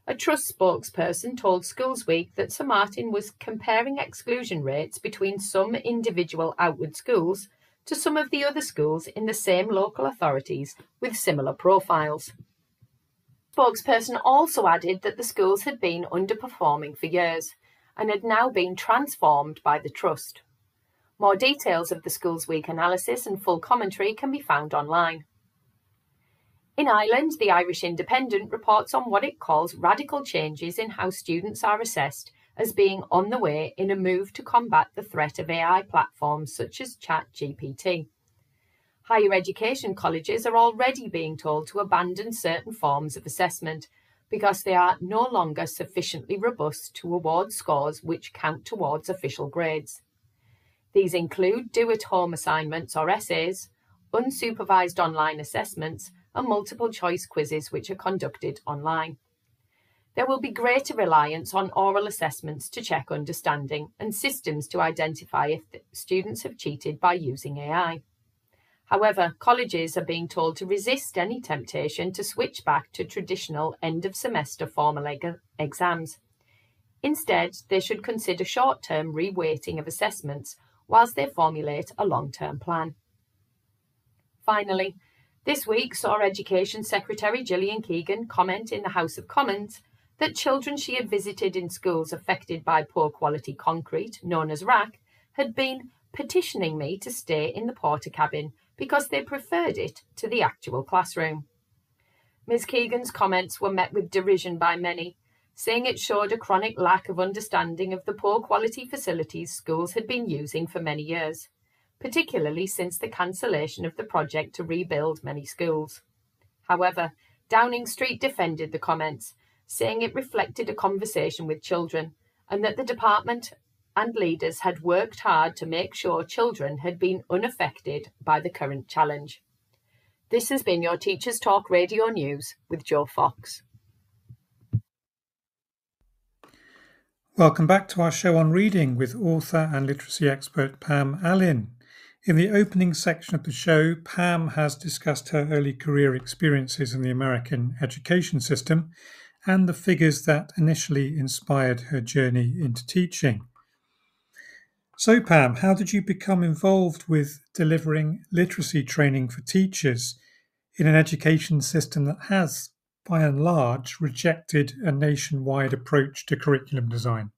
A Trust spokesperson told Schools Week that Sir Martin was comparing exclusion rates between some individual Outwood schools to some of the other schools in the same local authorities with similar profiles. The spokesperson also added that the schools had been underperforming for years and had now been transformed by the Trust. More details of the Schools Week analysis and full commentary can be found online. In Ireland, the Irish Independent reports on what it calls radical changes in how students are assessed as being on the way in a move to combat the threat of AI platforms such as ChatGPT. Higher education colleges are already being told to abandon certain forms of assessment because they are no longer sufficiently robust to award scores which count towards official grades. These include do-at-home assignments or essays, unsupervised online assessments, and multiple choice quizzes which are conducted online. There will be greater reliance on oral assessments to check understanding and systems to identify if students have cheated by using AI. However, colleges are being told to resist any temptation to switch back to traditional end-of-semester formal exams. Instead, they should consider short-term reweighting of assessments whilst they formulate a long-term plan. Finally, this week saw Education Secretary Gillian Keegan comment in the House of Commons that children she had visited in schools affected by poor quality concrete, known as RAC, had been petitioning me to stay in the porter cabin because they preferred it to the actual classroom. Ms. Keegan's comments were met with derision by many, saying it showed a chronic lack of understanding of the poor quality facilities schools had been using for many years, particularly since the cancellation of the project to rebuild many schools. However, Downing Street defended the comments, saying it reflected a conversation with children and that the department and leaders had worked hard to make sure children had been unaffected by the current challenge. This has been your Teachers Talk Radio News with Joe Fox. Welcome back to our show on reading with author and literacy expert Pam Allen. In the opening section of the show, Pam has discussed her early career experiences in the American education system and the figures that initially inspired her journey into teaching. So Pam, how did you become involved with delivering literacy training for teachers in an education system that has, by and large, rejected a nationwide approach to curriculum design?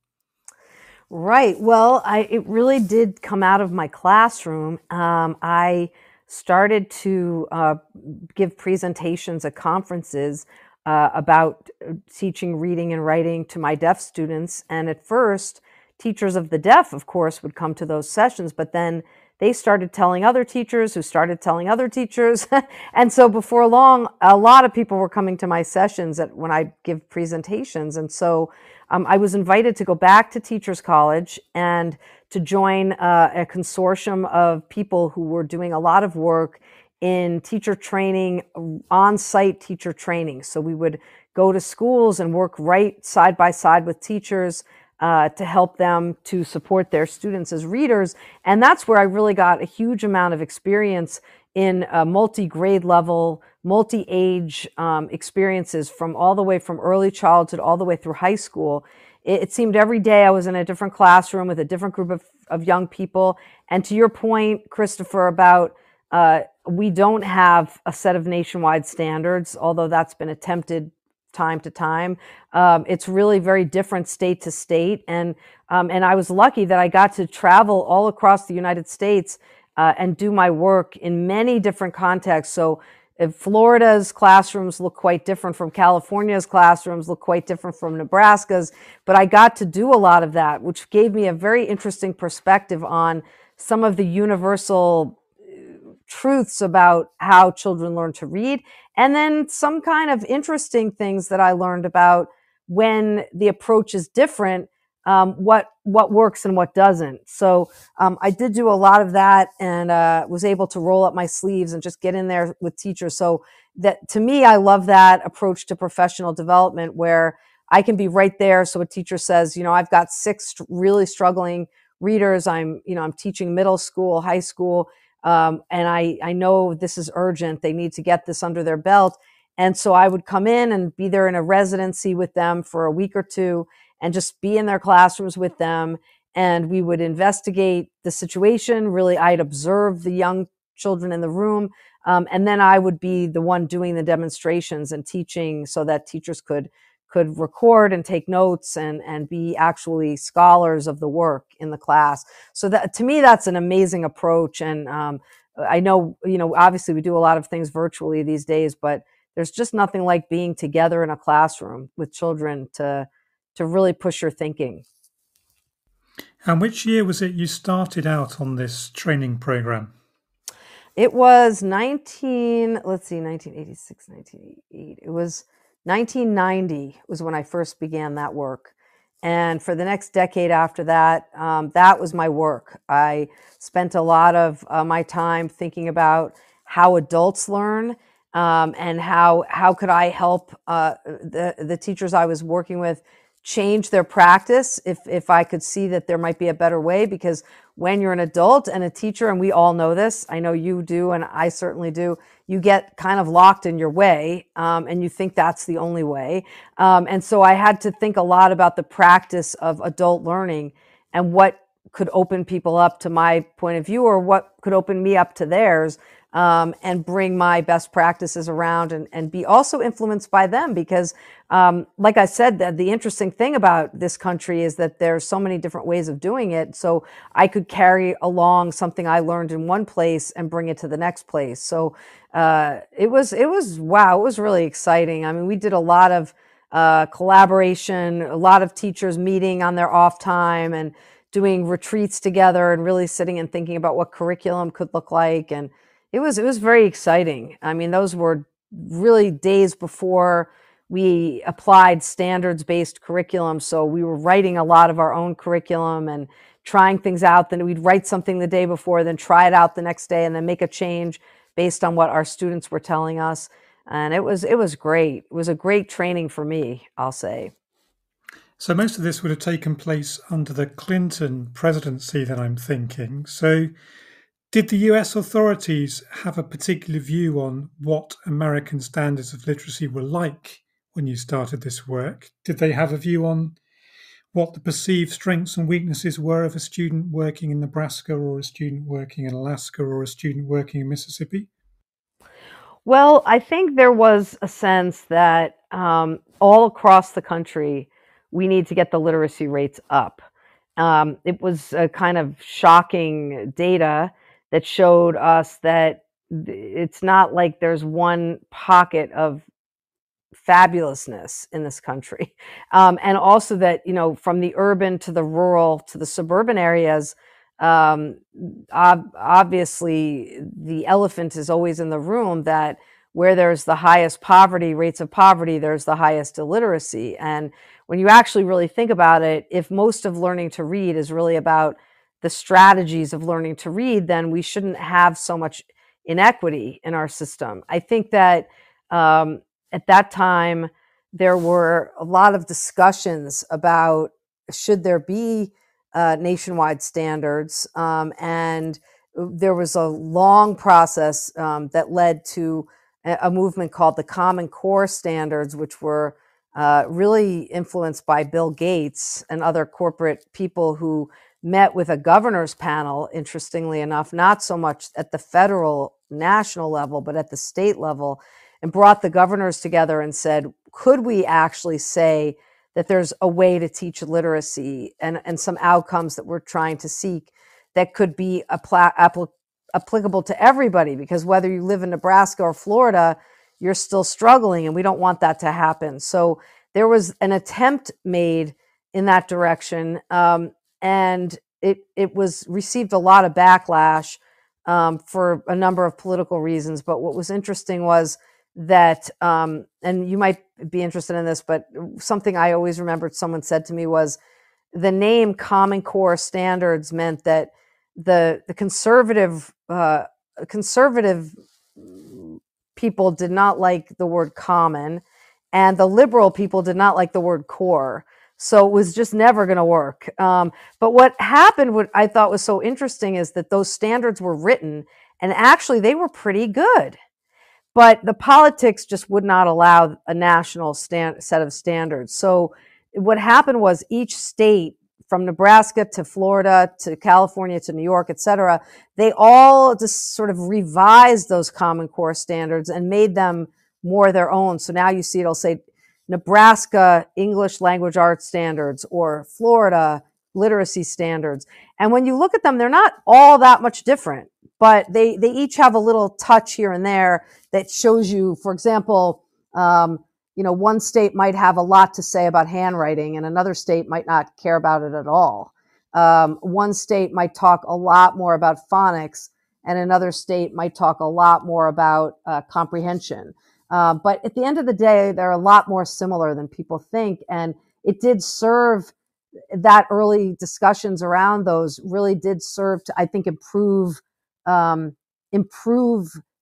Right. Well, it really did come out of my classroom. I started to give presentations at conferences about teaching reading and writing to my deaf students. And at first, teachers of the deaf, of course, would come to those sessions, but then they started telling other teachers who started telling other teachers. And so before long, a lot of people were coming to my sessions when I give presentations. And so I was invited to go back to Teachers College and to join a consortium of people who were doing a lot of work in teacher training, on-site teacher training. So we would go to schools and work right side by side with teachers to help them to support their students as readers. And that's where I really got a huge amount of experience in multi-grade level, multi-age experiences from all the way from early childhood all the way through high school. It seemed every day I was in a different classroom with a different group of young people. And to your point, Christopher, about we don't have a set of nationwide standards, although that's been attempted time to time. It's really very different state to state. And I was lucky that I got to travel all across the United States and do my work in many different contexts. So if Florida's classrooms look quite different from California's classrooms, look quite different from Nebraska's, but I got to do a lot of that, which gave me a very interesting perspective on some of the universal truths about how children learn to read, and then some kind of interesting things that I learned about when the approach is different, what works and what doesn't. So I did do a lot of that, and was able to roll up my sleeves and just get in there with teachers. So that, to me, I love that approach to professional development where I can be right there. So a teacher says, I've got 6 really struggling readers. I'm teaching middle school, high school. And I know this is urgent. They need to get this under their belt. And so I would come in and be there in a residency with them for a week or two and just be in their classrooms with them. And we would investigate the situation. Really, I'd observe the young children in the room. And then I would be the one doing the demonstrations and teaching so that teachers could record and take notes and be actually scholars of the work in the class. So that, to me, that's an amazing approach. And I know, obviously we do a lot of things virtually these days, but there's just nothing like being together in a classroom with children to really push your thinking. And which year was it you started out on this training program? It was 1986, 1988. It was 1990 was when I first began that work. And for the next decade after that, that was my work. I spent a lot of my time thinking about how adults learn, and how could I help the teachers I was working with change their practice if I could see that there might be a better way. Because when you're an adult and a teacher, and we all know this, I know you do, and I certainly do, you get kind of locked in your way, and you think that's the only way. And so I had to think a lot about the practice of adult learning and what could open people up to my point of view, or what could open me up to theirs, and bring my best practices around and be also influenced by them. Because, like I said, the interesting thing about this country is that there's so many different ways of doing it. So I could carry along something I learned in one place and bring it to the next place. So it was wow, it was really exciting. I mean, we did a lot of collaboration, a lot of teachers meeting on their off time and doing retreats together and really sitting and thinking about what curriculum could look like. And it was very exciting. I mean, those were really days before we applied standards-based curriculum. So we were writing a lot of our own curriculum and trying things out. Then we'd write something the day before, then try it out the next day, and then make a change based on what our students were telling us. And it was great. It was a great training for me, I'll say. So most of this would have taken place under the Clinton presidency, then I'm thinking. So did the US authorities have a particular view on what American standards of literacy were like when you started this work? Did they have a view on what the perceived strengths and weaknesses were of a student working in Nebraska, or a student working in Alaska, or a student working in Mississippi? Well, I think there was a sense that all across the country, we need to get the literacy rates up. It was a kind of shocking data that showed us that it's not like there's one pocket of fabulousness in this country. And also that, from the urban to the rural to the suburban areas, obviously the elephant is always in the room, that where there's the highest rates of poverty, there's the highest illiteracy. And when you actually really think about it, if most of learning to read is really about the strategies of learning to read, then we shouldn't have so much inequity in our system. I think that at that time, there were a lot of discussions about should there be nationwide standards, and there was a long process that led to a movement called the Common Core standards, which were really influenced by Bill Gates and other corporate people who met with a governor's panel, interestingly enough, not so much at the federal national level, but at the state level, and brought the governors together and said, could we actually say that there's a way to teach literacy and some outcomes that we're trying to seek that could be applicable to everybody? Because whether you live in Nebraska or Florida, you're still struggling, and we don't want that to happen. So there was an attempt made in that direction, and it was received a lot of backlash for a number of political reasons. But what was interesting was that, and you might be interested in this, but something I always remembered someone said to me was the name Common Core Standards meant that the conservative people did not like the word common, and the liberal people did not like the word core. So it was just never going to work. But what happened, what I thought was so interesting, is that those standards were written, and actually they were pretty good. But the politics just would not allow a national set of standards. So what happened was each state, from Nebraska to Florida to California to New York, et cetera, they all just sort of revised those Common Core standards and made them more their own. So now you see it'll say Nebraska English Language Arts Standards or Florida Literacy Standards. And when you look at them, they're not all that much different, but they each have a little touch here and there that shows you, for example, one state might have a lot to say about handwriting and another state might not care about it at all. One state might talk a lot more about phonics and another state might talk a lot more about comprehension. But at the end of the day, they're a lot more similar than people think. And it did serve, that early discussions around those really did serve to, I think, improve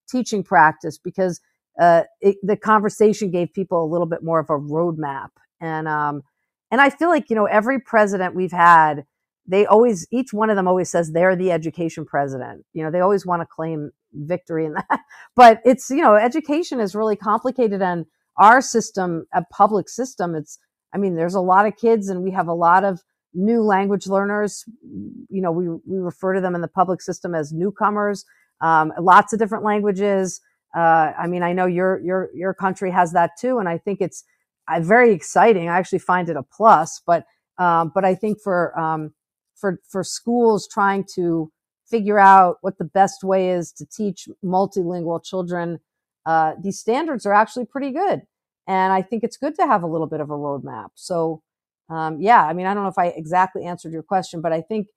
teaching practice, because the conversation gave people a little bit more of a roadmap. And I feel like, every president we've had, each one of them always says they're the education president. They always want to claim victory in that, but it's, education is really complicated, and our system, a public system, there's a lot of kids and we have a lot of new language learners. We refer to them in the public system as newcomers, lots of different languages. I know your country has that too. And I think it's very exciting. I actually find it a plus, but I think for schools trying to figure out what the best way is to teach multilingual children, these standards are actually pretty good. And I think it's good to have a little bit of a roadmap. So, I don't know if I exactly answered your question, but I think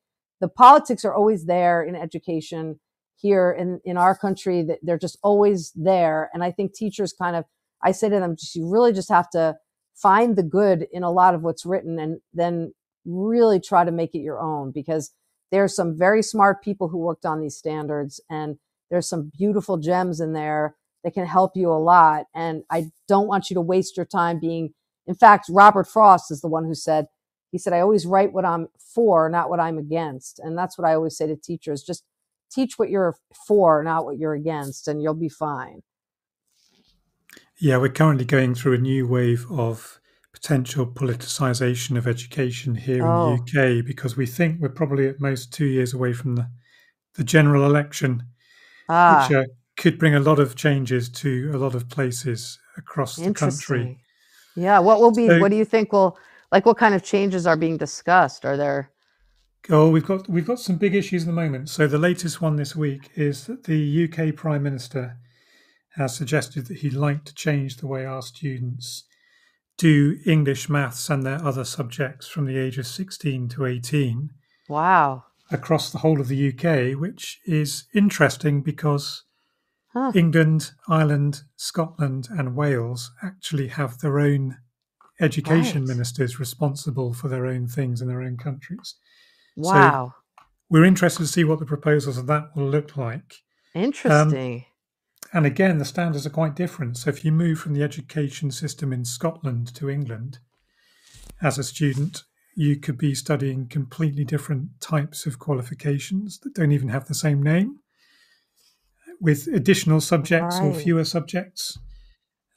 the politics are always there in education here in our country, that they're just always there. And I think teachers I say to them, you really just have to find the good in a lot of what's written and then really try to make it your own, because there's some very smart people who worked on these standards, and there's some beautiful gems in there that can help you a lot. And I don't want you to waste your time in fact, Robert Frost is the one who said, I always write what I'm for, not what I'm against. And that's what I always say to teachers, just teach what you're for, not what you're against, and you'll be fine. Yeah, we're currently going through a new wave of potential politicization of education here in the UK, because we think we're probably at most 2 years away from the general election, which could bring a lot of changes to a lot of places across the country. Yeah, what do you think what kind of changes are being discussed? Are there? Oh, we've got some big issues at the moment. So the latest one this week is that the UK Prime Minister has suggested that he'd like to change the way our students do English, maths and their other subjects from the age of 16 to 18. Wow. Across the whole of the UK, which is interesting because England, Ireland, Scotland and Wales actually have their own education ministers responsible for their own things in their own countries. Wow. So we're interested to see what the proposals of that will look like. Interesting. And again, the standards are quite different. So if you move from the education system in Scotland to England as a student, you could be studying completely different types of qualifications that don't even have the same name, with additional subjects or Right. fewer subjects.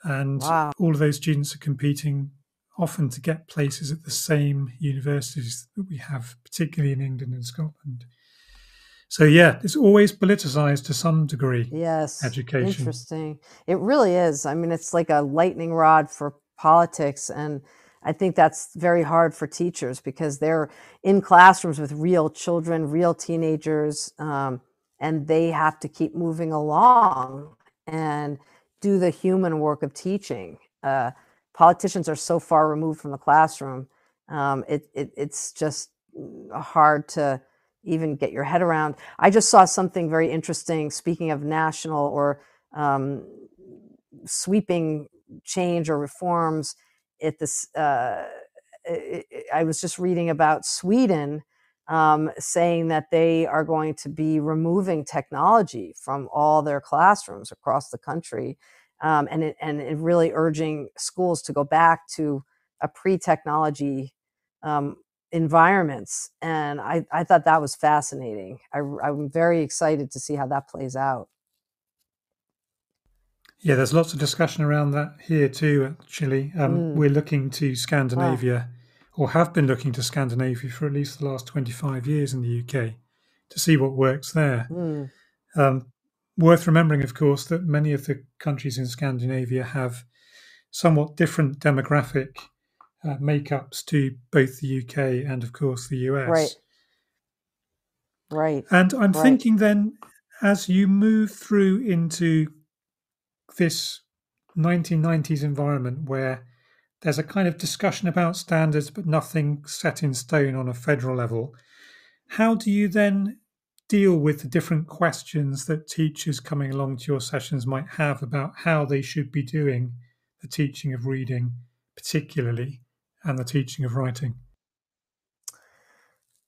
And Wow. all of those students are competing often to get places at the same universities that we have, particularly in England and Scotland. So yeah, it's always politicized to some degree. Yes. Education. Interesting. It really is. I mean, it's like a lightning rod for politics. And I think that's very hard for teachers because they're in classrooms with real children, real teenagers, and they have to keep moving along and do the human work of teaching. Politicians are so far removed from the classroom. It's just hard to even get your head around. I just saw something very interesting, speaking of national or sweeping change or reforms at this. I was just reading about Sweden saying that they are going to be removing technology from all their classrooms across the country, and really urging schools to go back to a pre-technology environments. And I thought that was fascinating. I'm very excited to see how that plays out. Yeah, there's lots of discussion around that here too, actually. We're looking to Scandinavia, or have been looking to Scandinavia for at least the last 25 years in the UK to see what works there. Worth remembering, of course, that many of the countries in Scandinavia have somewhat different demographic makeups to both the UK and, of course, the US. Right. And I'm thinking then, as you move through into this 1990s environment where there's a kind of discussion about standards, but nothing set in stone on a federal level, how do you then deal with the different questions that teachers coming along to your sessions might have about how they should be doing the teaching of reading, particularly, and the teaching of writing?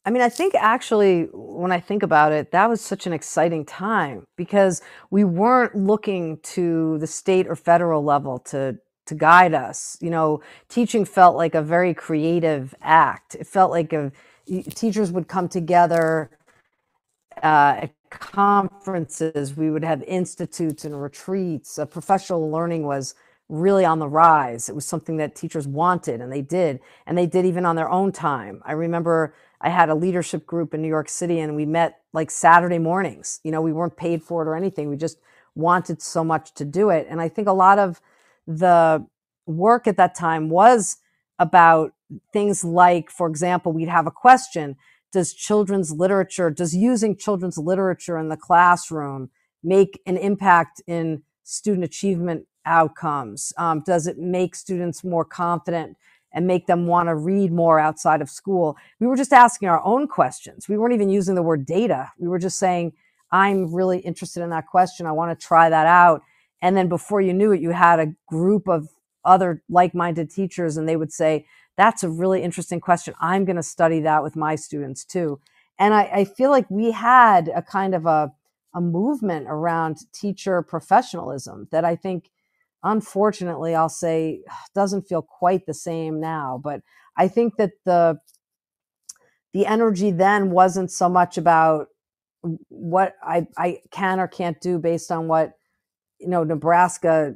I mean, I think actually, when I think about it, that was such an exciting time because we weren't looking to the state or federal level to guide us. You know, teaching felt like a very creative act. It felt like teachers would come together at conferences. We would have institutes and retreats. Professional learning was really on the rise. It was something that teachers wanted, and they did even on their own time. I remember I had a leadership group in New York City, and we met like Saturday mornings. You know, we weren't paid for it or anything. We just wanted so much to do it. And I think a lot of the work at that time was about things like, for example, we'd have a question: does using children's literature in the classroom make an impact in student achievement outcomes? Does it make students more confident and make them want to read more outside of school? We were just asking our own questions. We weren't even using the word data. We were just saying, I'm really interested in that question. I want to try that out. And then before you knew it, you had a group of other like-minded teachers, and they would say, that's a really interesting question. I'm going to study that with my students too. And I feel like we had a kind of a movement around teacher professionalism that I think, unfortunately, I'll say, doesn't feel quite the same now. But I think that the energy then wasn't so much about what I can or can't do based on what, Nebraska,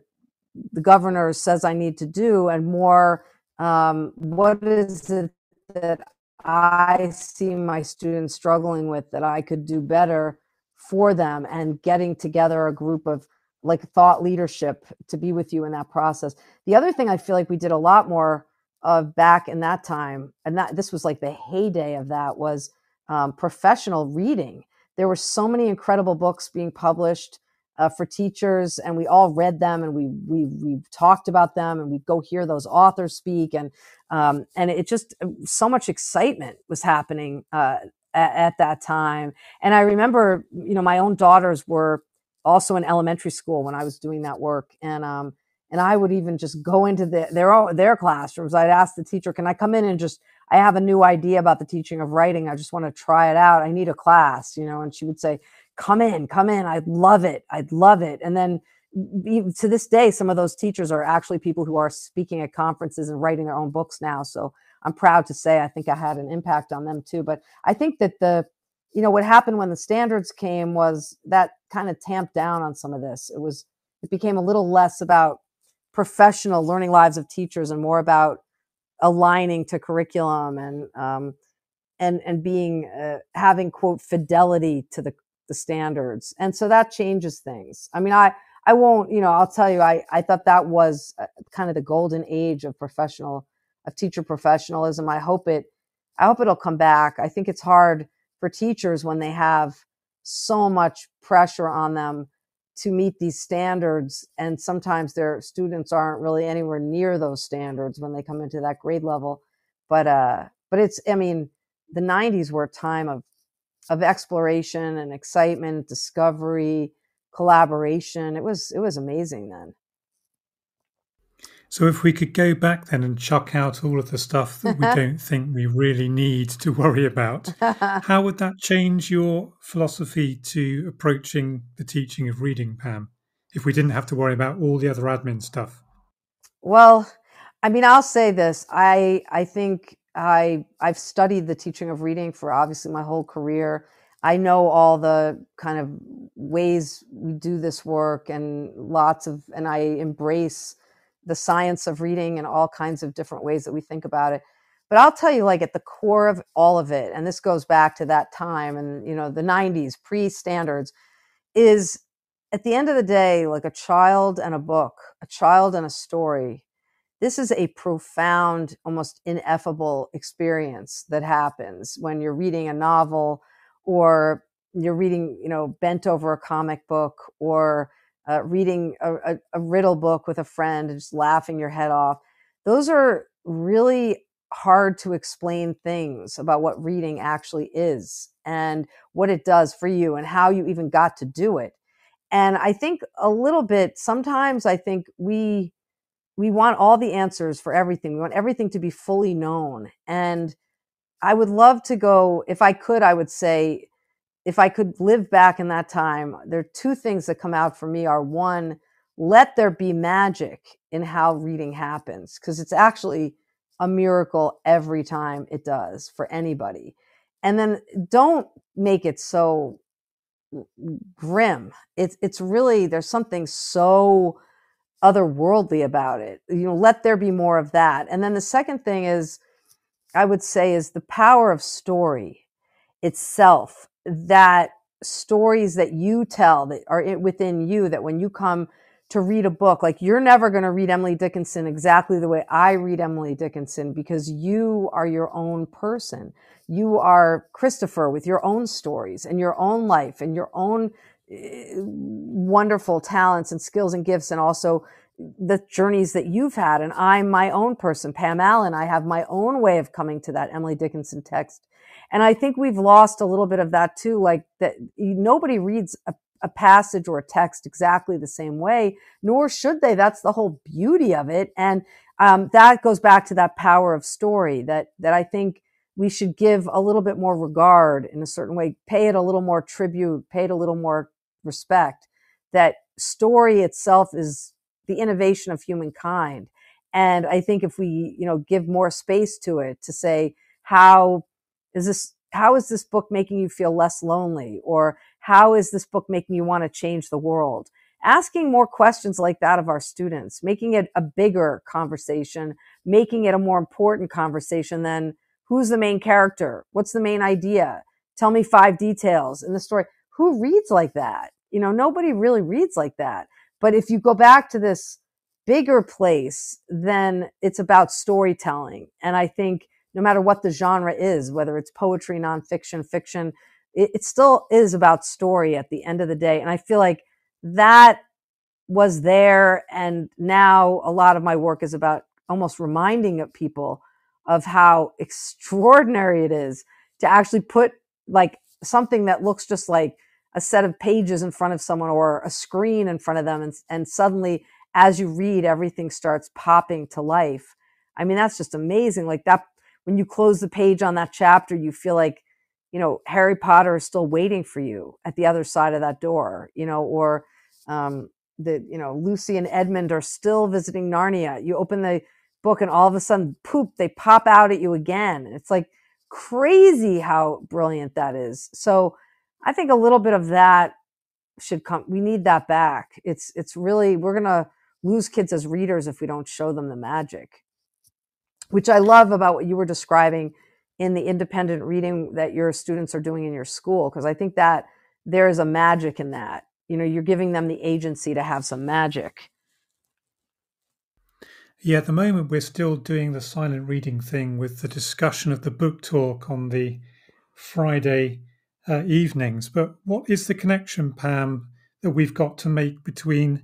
the governor says I need to do, and more, what is it that I see my students struggling with that I could do better for them, and getting together a group of like thought leadership to be with you in that process. The other thing I feel like we did a lot more of back in that time, and this was like the heyday of that, was professional reading. There were so many incredible books being published for teachers, and we all read them, and we talked about them, and we'd go hear those authors speak, and it just, so much excitement was happening at that time. And I remember, my own daughters were also in elementary school when I was doing that work, and And I would even just go into their classrooms. I'd ask the teacher, can I come in and I have a new idea about the teaching of writing. I just want to try it out. I need a class, and she would say, come in. I'd love it. And then to this day, some of those teachers are actually people who are speaking at conferences and writing their own books now. So I'm proud to say I think I had an impact on them too. But I think that what happened when the standards came was that kind of tamped down on some of this. It became a little less about professional learning lives of teachers and more about aligning to curriculum and being having, quote, fidelity to the standards. And so that changes things. I mean, I won't, I'll tell you, I thought that was kind of the golden age of teacher professionalism. I hope it'll come back. I think it's hard for teachers when they have so much pressure on them to meet these standards. And sometimes their students aren't really anywhere near those standards when they come into that grade level. But the 90s were a time of exploration and excitement, discovery, collaboration. It was amazing then. So if we could go back then and chuck out all of the stuff that we don't think we really need to worry about, how would that change your philosophy to approaching the teaching of reading, Pam, if we didn't have to worry about all the other admin stuff? Well, I'll say this. I think I've studied the teaching of reading for obviously my whole career. I know all the kind of ways we do this work and I embrace the science of reading and all kinds of different ways that we think about it. But I'll tell you, at the core of all of it, and this goes back to that time and, the 90s, pre-standards, is at the end of the day, like a child and a book, a child and a story. This is a profound, almost ineffable experience that happens when you're reading a novel or you're reading, bent over a comic book or reading a riddle book with a friend and just laughing your head off. Those are really hard to explain things about what reading actually is and what it does for you and how you even got to do it. And I think a little bit, sometimes I think we want all the answers for everything. We want everything to be fully known. And I would love to go, if I could, I would say, if I could live back in that time, there are two things that come out for me are, one, let there be magic in how reading happens, because it's actually a miracle every time it does for anybody. And then don't make it so grim. It's really, there's something so otherworldly about it. Let there be more of that. And then the second thing is, I would say, is the power of story itself, that stories that you tell that are within you, that when you come to read a book, like you're never going to read Emily Dickinson exactly the way I read Emily Dickinson, because you are your own person. You are Christopher with your own stories and your own life and your own wonderful talents and skills and gifts, and also the journeys that you've had. And I'm my own person, Pam Allen. I have my own way of coming to that Emily Dickinson text. And I think we've lost a little bit of that too, like that nobody reads a passage or a text exactly the same way, nor should they. That's the whole beauty of it. And that goes back to that power of story that I think we should give a little bit more regard in a certain way, pay it a little more tribute, pay it a little more respect. That story itself is the innovation of humankind. And I think if we, give more space to it, to say, how is this book making you feel less lonely? Or how is this book making you want to change the world? Asking more questions like that of our students, making it a bigger conversation, making it a more important conversation than who's the main character? What's the main idea? Tell me 5 details in the story. Who reads like that? Nobody really reads like that. But if you go back to this bigger place, then it's about storytelling. And I think no matter what the genre is, whether it's poetry, nonfiction, fiction, it still is about story at the end of the day. And I feel like that was there. And now a lot of my work is about almost reminding people of how extraordinary it is to actually put like something that looks just like a set of pages in front of someone or a screen in front of them and suddenly as you read, everything starts popping to life. I mean, that's just amazing. Like that, when you close the page on that chapter, you feel like, Harry Potter is still waiting for you at the other side of that door, or Lucy and Edmund are still visiting Narnia. You open the book and all of a sudden, poop, they pop out at you again. It's like crazy how brilliant that is. So I think a little bit of that should come. We need that back. It's really, we're going to lose kids as readers if we don't show them the magic, which I love about what you were describing in the independent reading that your students are doing in your school, because I think that there is a magic in that. You're giving them the agency to have some magic. Yeah, at the moment we're still doing the silent reading thing with the discussion of the book talk on the Friday evenings. But what is the connection, Pam, that we've got to make between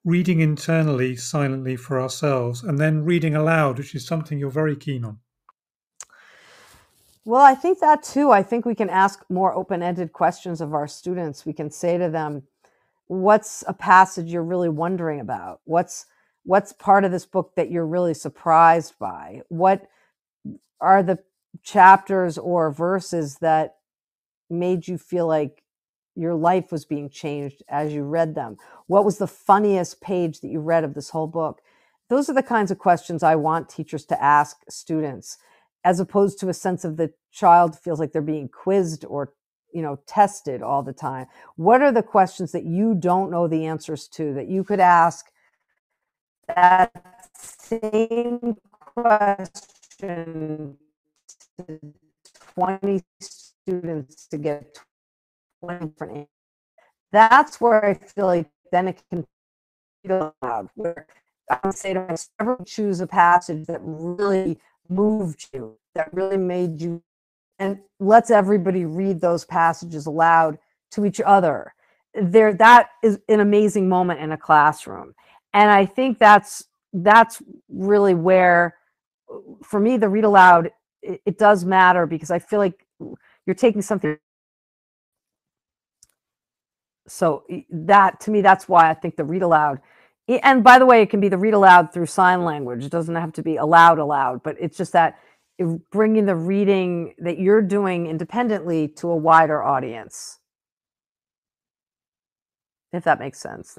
reading internally, silently for ourselves, and then reading aloud, which is something you're very keen on? Well, I think that too. I think we can ask more open-ended questions of our students. We can say to them, what's a passage you're really wondering about? What's part of this book that you're really surprised by? What are the chapters or verses that made you feel like your life was being changed as you read them? What was the funniest page that you read of this whole book? Those are the kinds of questions I want teachers to ask students, as opposed to a sense of the child feels like they're being quizzed or, tested all the time. What are the questions that you don't know the answers to that you could ask that same question to 20 students to get 20 different answers? That's where I feel like then it can be allowed, where I would say to myself, choose a passage that really moved you, that really made you, and lets everybody read those passages aloud to each other. That is an amazing moment in a classroom. And I think that's really where, for me, the read aloud, it does matter, because I feel like you're taking something. So that, to me, that's why I think the read aloud, and by the way, it can be the read aloud through sign language. It doesn't have to be aloud, but it's just that bringing the reading that you're doing independently to a wider audience. If that makes sense.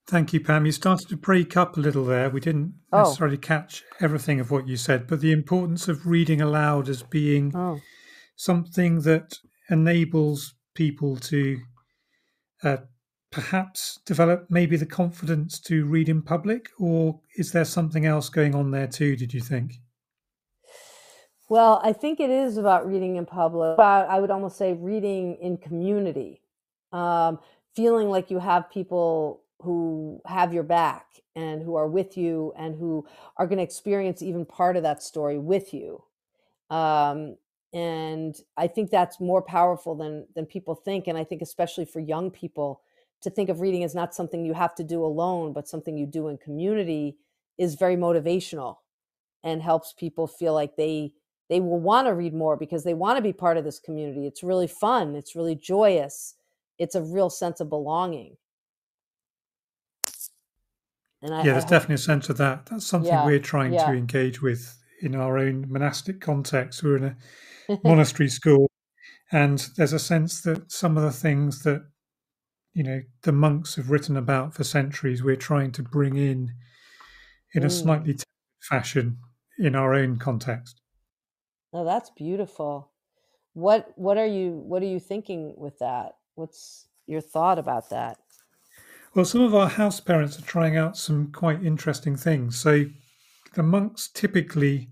Thank you, Pam. You started to break up a little there. We didn't necessarily catch everything of what you said, but the importance of reading aloud as being something that enables people to perhaps develop maybe the confidence to read in public, or is there something else going on there too, did you think? Well, I think it is about reading in public, but I would almost say reading in community, feeling like you have people who have your back and who are with you and who are going to experience even part of that story with you. And I think that's more powerful than people think. And I think especially for young people, to think of reading as not something you have to do alone, but something you do in community is very motivational and helps people feel like they will want to read more because they want to be part of this community. It's really fun. It's really joyous. It's a real sense of belonging. And there's definitely a sense of that. That's something we're trying to engage with in our own monastic context. We're in a monastery school, and there's a sense that some of the things that, the monks have written about for centuries, we're trying to bring in a slightly fashion in our own context. Oh, that's beautiful. What are you thinking with that? What's your thought about that? Well, some of our house parents are trying out some quite interesting things. So the monks typically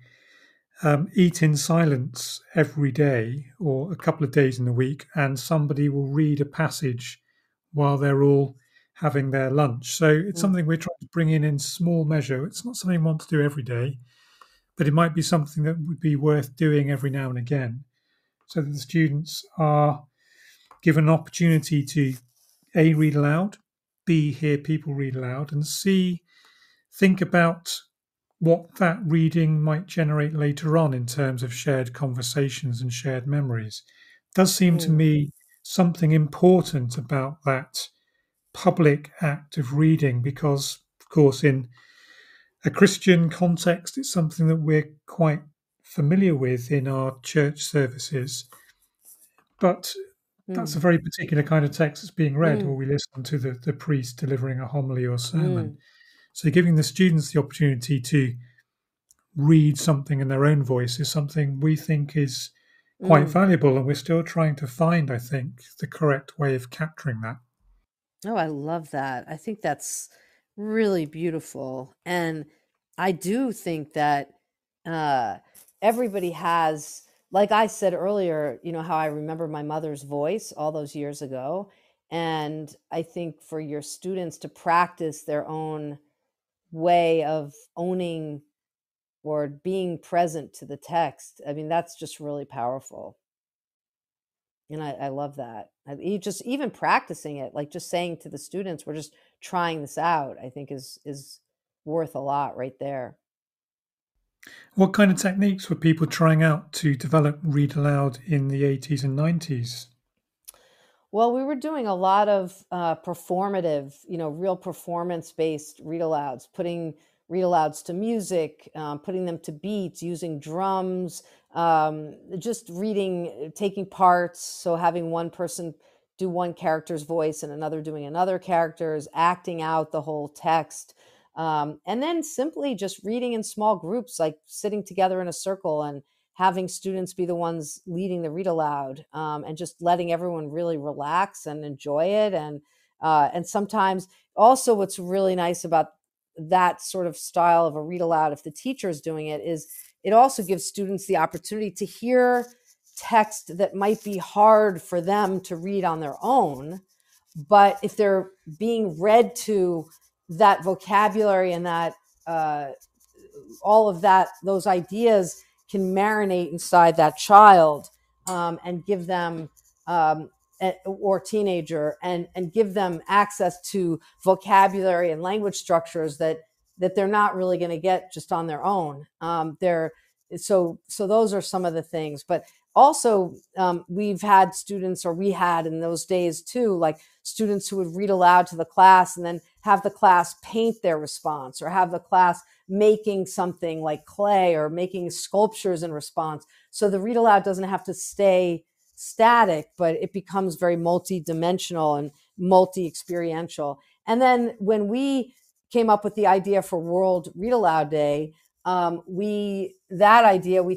eat in silence every day or a couple of days in the week, and somebody will read a passage while they're all having their lunch. So it's something we're trying to bring in small measure. It's not something we want to do every day, but it might be something that would be worth doing every now and again, so that the students are given an opportunity to A, read aloud, B, hear people read aloud, and C, think about what that reading might generate later on in terms of shared conversations and shared memories. It does seem to me something important about that public act of reading, because course, in a Christian context, it's something that we're quite familiar with in our church services. But that's a very particular kind of text that's being read, or we listen to the priest delivering a homily or sermon. So giving the students the opportunity to read something in their own voice is something we think is quite valuable, and we're still trying to find, I think, the correct way of capturing that. Oh, I love that. I think that's really beautiful. And I do think that everybody has, like I said earlier, how I remember my mother's voice all those years ago. And I think for your students to practice their own way of owning or being present to the text, I mean, that's just really powerful. And I love that. You just even practicing it, like just saying to the students, we're just trying this out, I think is worth a lot right there. What kind of techniques were people trying out to develop read aloud in the 80s and 90s? Well, we were doing a lot of performative, real performance-based read-alouds, putting read-alouds to music, putting them to beats, using drums, just reading, taking parts. So having one person do one character's voice and another doing another character's, acting out the whole text. And then simply just reading in small groups, like sitting together in a circle and having students be the ones leading the read aloud, and just letting everyone really relax and enjoy it. And sometimes also what's really nice about that sort of style of a read aloud, if the teacher is doing it, is it also gives students the opportunity to hear text that might be hard for them to read on their own. But if they're being read to, that vocabulary and that all of that, those ideas can marinate inside that child, and give them, or teenager, and give them access to vocabulary and language structures that they're not really going to get just on their own. So those are some of the things. But also, we've had students, or we had in those days too, like students who would read aloud to the class and then have the class paint their response, or have the class making something like clay or making sculptures in response. So the read aloud doesn't have to stay static, but it becomes very multi-dimensional and multi-experiential. And then when we came up with the idea for World Read Aloud Day, we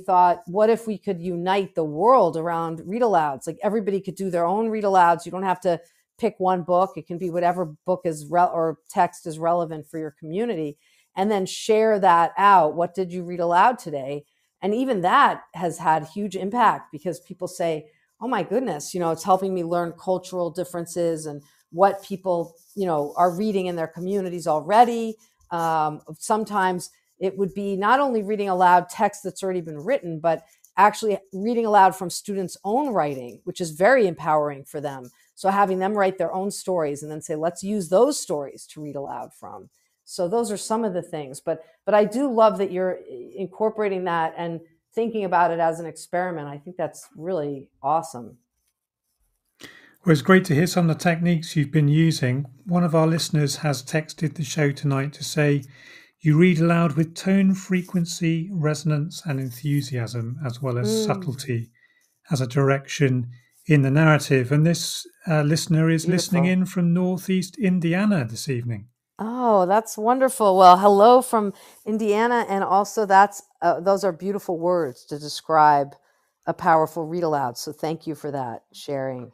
thought, what if we could unite the world around read alouds? Like everybody could do their own read alouds. You don't have to pick one book. It can be whatever book is or text is relevant for your community, and then share that out. What did you read aloud today? And even that has had huge impact, because people say, oh my goodness, it's helping me learn cultural differences and what people, are reading in their communities already. Sometimes it would be not only reading aloud text that's already been written, but actually reading aloud from students' own writing, which is very empowering for them. So having them write their own stories and then say, let's use those stories to read aloud from. So those are some of the things. But I do love that you're incorporating that and thinking about it as an experiment. I think that's really awesome. Well, it's great to hear some of the techniques you've been using. One of our listeners has texted the show tonight to say, you read aloud with tone, frequency, resonance, and enthusiasm, as well as subtlety as a direction in the narrative. And this listener is listening in from Northeast Indiana this evening. Oh, that's wonderful. Well, hello from Indiana. And also those are beautiful words to describe a powerful read aloud. So thank you for that sharing.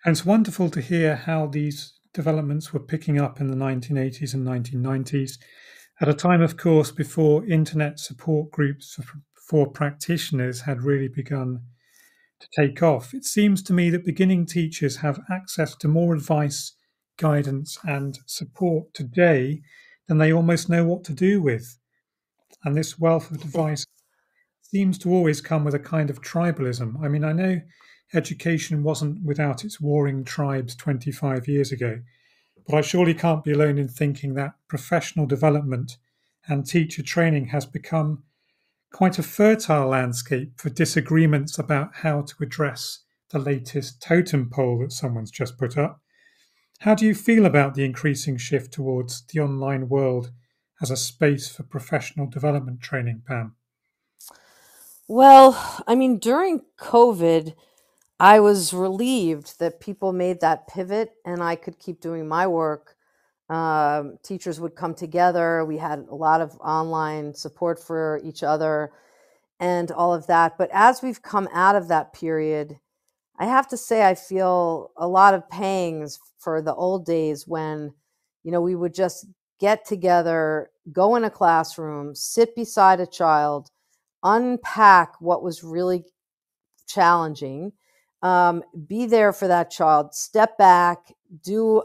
And it's wonderful to hear how these developments were picking up in the 1980s and 1990s, at a time, of course, before internet support groups for practitioners had really begun to take off. It seems to me that beginning teachers have access to more advice, guidance, and support today than they almost know what to do with. And this wealth of advice seems to always come with a kind of tribalism. I mean, I know education wasn't without its warring tribes 25 years ago, but I surely can't be alone in thinking that professional development and teacher training has become quite a fertile landscape for disagreements about how to address the latest totem pole that someone's just put up. How do you feel about the increasing shift towards the online world as a space for professional development training, Pam? Well, I mean, during COVID, I was relieved that people made that pivot and I could keep doing my work. Teachers would come together. We had a lot of online support for each other and all of that. But as we've come out of that period, I have to say I feel a lot of pangs for the old days when, we would just get together, go in a classroom, sit beside a child, unpack what was really challenging, be there for that child, step back, do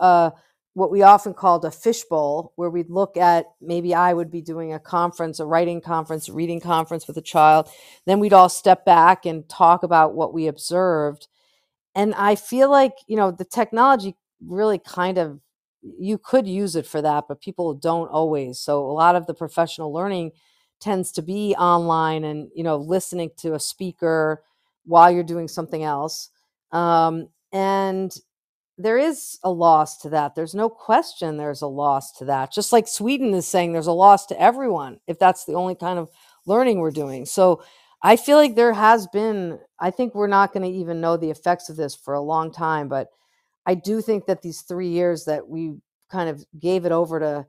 what we often called a fishbowl, where we'd look at, maybe I would be doing a conference, a writing conference, a reading conference with a child. Then we'd all step back and talk about what we observed. And I feel like, the technology really kind of, you could use it for that, but people don't always. So a lot of the professional learning tends to be online and, listening to a speaker while you're doing something else. And there is a loss to that. There's no question there's a loss to that. Just like Sweden is saying there's a loss to everyone if that's the only kind of learning we're doing. So I feel like there has been, I think we're not going to even know the effects of this for a long time, but I do think that these 3 years that we kind of gave it over to,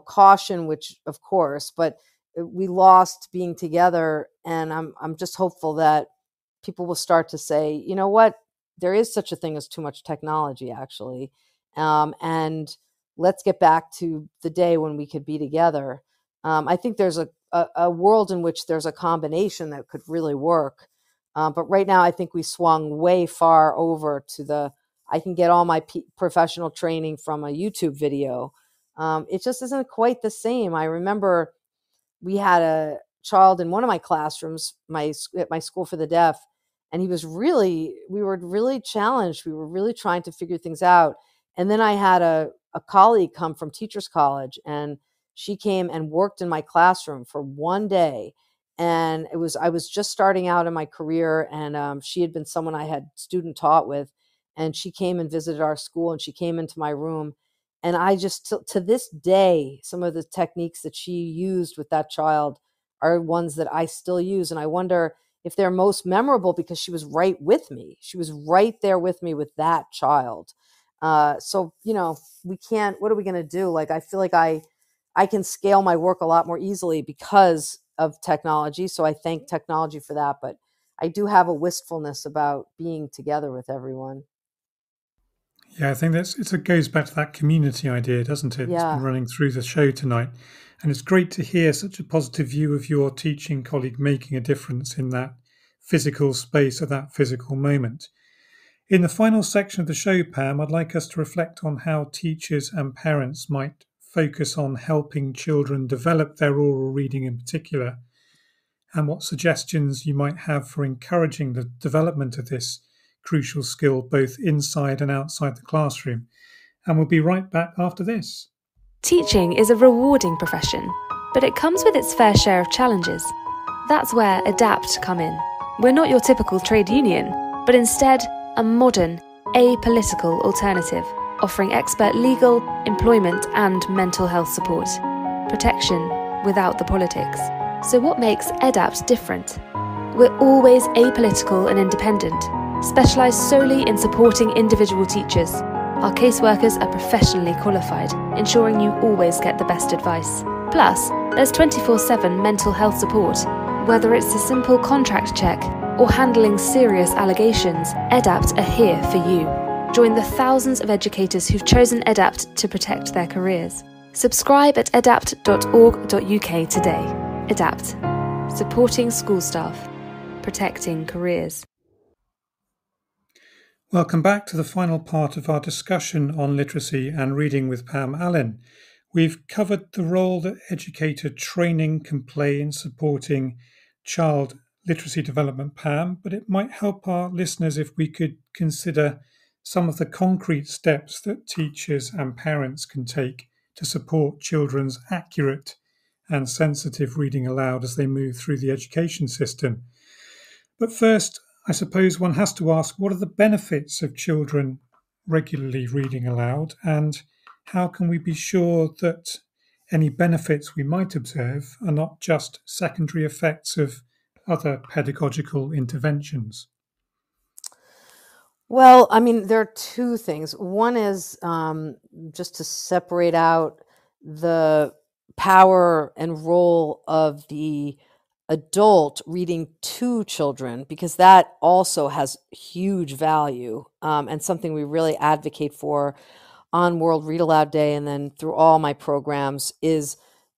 caution, which of course, but we lost being together. And I'm just hopeful that people will start to say, you know what, there is such a thing as too much technology, actually. And let's get back to the day when we could be together. I think there's a world in which there's a combination that could really work. But right now, I think we swung way far over to I can get all my professional training from a YouTube video. It just isn't quite the same. I remember we had a child in one of my classrooms, at my school for the deaf, and we were really challenged. We were really trying to figure things out. And then I had a colleague come from Teachers College, and she came and worked in my classroom for one day. And I was just starting out in my career, and she had been someone I had student taught with. And she came and visited our school, and she came into my room. And I just, to this day, some of the techniques that she used with that child are ones that I still use. And I wonder if they're most memorable because she was right with me. She was right there with me with that child. So, we can't, what are we going to do? Like, I feel like I can scale my work a lot more easily because of technology. So I thank technology for that. But I do have a wistfulness about being together with everyone. Yeah, I think it goes back to that community idea, doesn't it? Yeah. It's been running through the show tonight. And it's great to hear such a positive view of your teaching colleague making a difference in that physical space at that physical moment. In the final section of the show, Pam, I'd like us to reflect on how teachers and parents might focus on helping children develop their oral reading in particular, and what suggestions you might have for encouraging the development of this crucial skill both inside and outside the classroom. And we'll be right back after this. Teaching is a rewarding profession, but it comes with its fair share of challenges. That's where ADAPT come in. We're not your typical trade union, but instead a modern, apolitical alternative, offering expert legal, employment and mental health support. Protection without the politics. So what makes ADAPT different? We're always apolitical and independent, specialised solely in supporting individual teachers. Our caseworkers are professionally qualified, ensuring you always get the best advice. Plus, there's 24/7 mental health support. Whether it's a simple contract check or handling serious allegations, ADAPT are here for you. Join the thousands of educators who've chosen ADAPT to protect their careers. Subscribe at adapt.org.uk today. ADAPT. Supporting school staff. Protecting careers. Welcome back to the final part of our discussion on literacy and reading with Pam Allen. We've covered the role that educator training can play in supporting child literacy development, Pam, but it might help our listeners if we could consider some of the concrete steps that teachers and parents can take to support children's accurate and sensitive reading aloud as they move through the education system. But first, I suppose one has to ask, what are the benefits of children regularly reading aloud, and how can we be sure that any benefits we might observe are not just secondary effects of other pedagogical interventions? Well, I mean, there are two things. One is just to separate out the power and role of the adult reading to children, because that also has huge value, and something we really advocate for on World Read Aloud Day and then through all my programs is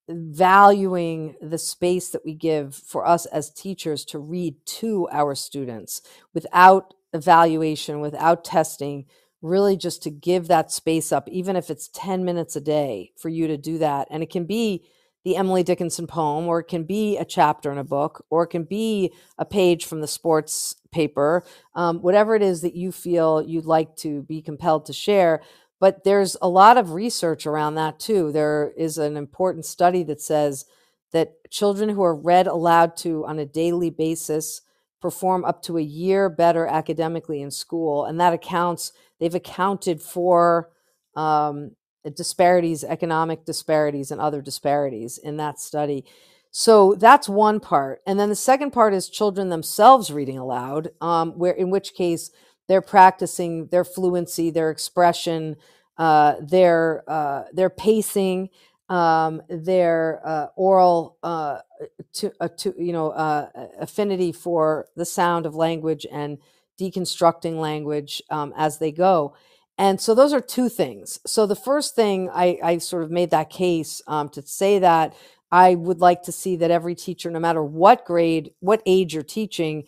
valuing the space that we give for us as teachers to read to our students without evaluation, without testing, really just to give that space up, even if it's 10 minutes a day for you to do that. And it can be the Emily Dickinson poem, or it can be a chapter in a book, or it can be a page from the sports paper, whatever it is that you feel you'd like to be compelled to share. But there's a lot of research around that too. There is an important study that says that children who are read aloud to on a daily basis perform up to a year better academically in school. And they've accounted for disparities, economic disparities, and other disparities in that study. So that's one part. And then the second part is children themselves reading aloud, in which case they're practicing their fluency, their expression, their pacing, their oral affinity for the sound of language and deconstructing language as they go. And so those are two things. So the first thing I sort of made that case to say that I would like to see that every teacher, no matter what grade, what age you're teaching,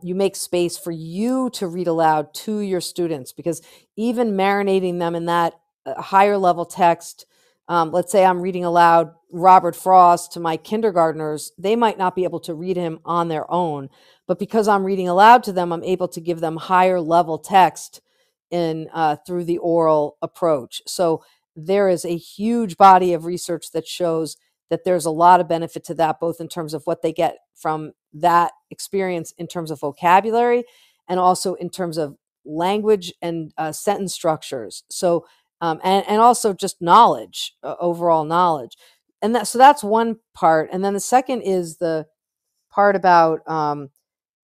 you make space for you to read aloud to your students, because even marinating them in that higher level text, let's say I'm reading aloud Robert Frost to my kindergartners, they might not be able to read him on their own, but because I'm reading aloud to them, I'm able to give them higher level text through the oral approach. So there is a huge body of research that shows that there's a lot of benefit to that, both in terms of what they get from that experience in terms of vocabulary and also in terms of language and sentence structures. So, and also just knowledge, overall knowledge. And so that's one part. And then the second is the part about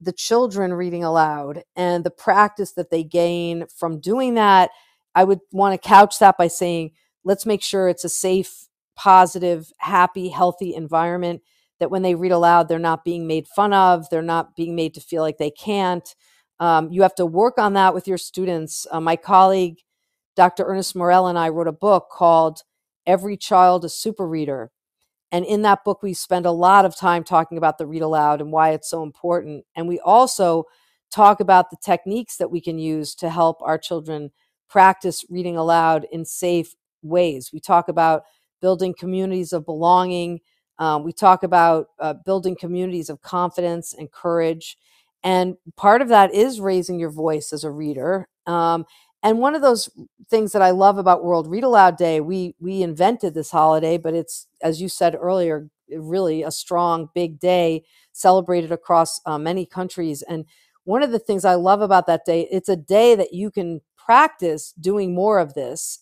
the children reading aloud and the practice that they gain from doing that. I would want to couch that by saying, let's make sure it's a safe, positive, happy, healthy environment, that when they read aloud, they're not being made fun of. They're not being made to feel like they can't. You have to work on that with your students. My colleague, Dr. Ernest Morel, and I wrote a book called Every Child a Super Reader. And in that book, we spend a lot of time talking about the read aloud and why it's so important. And we also talk about the techniques that we can use to help our children practice reading aloud in safe ways. We talk about building communities of belonging. We talk about building communities of confidence and courage. And part of that is raising your voice as a reader. And one of those things that I love about World Read Aloud Day, we invented this holiday, but it's, as you said earlier, really a strong, big day celebrated across many countries. And one of the things I love about that day, it's a day that you can practice doing more of this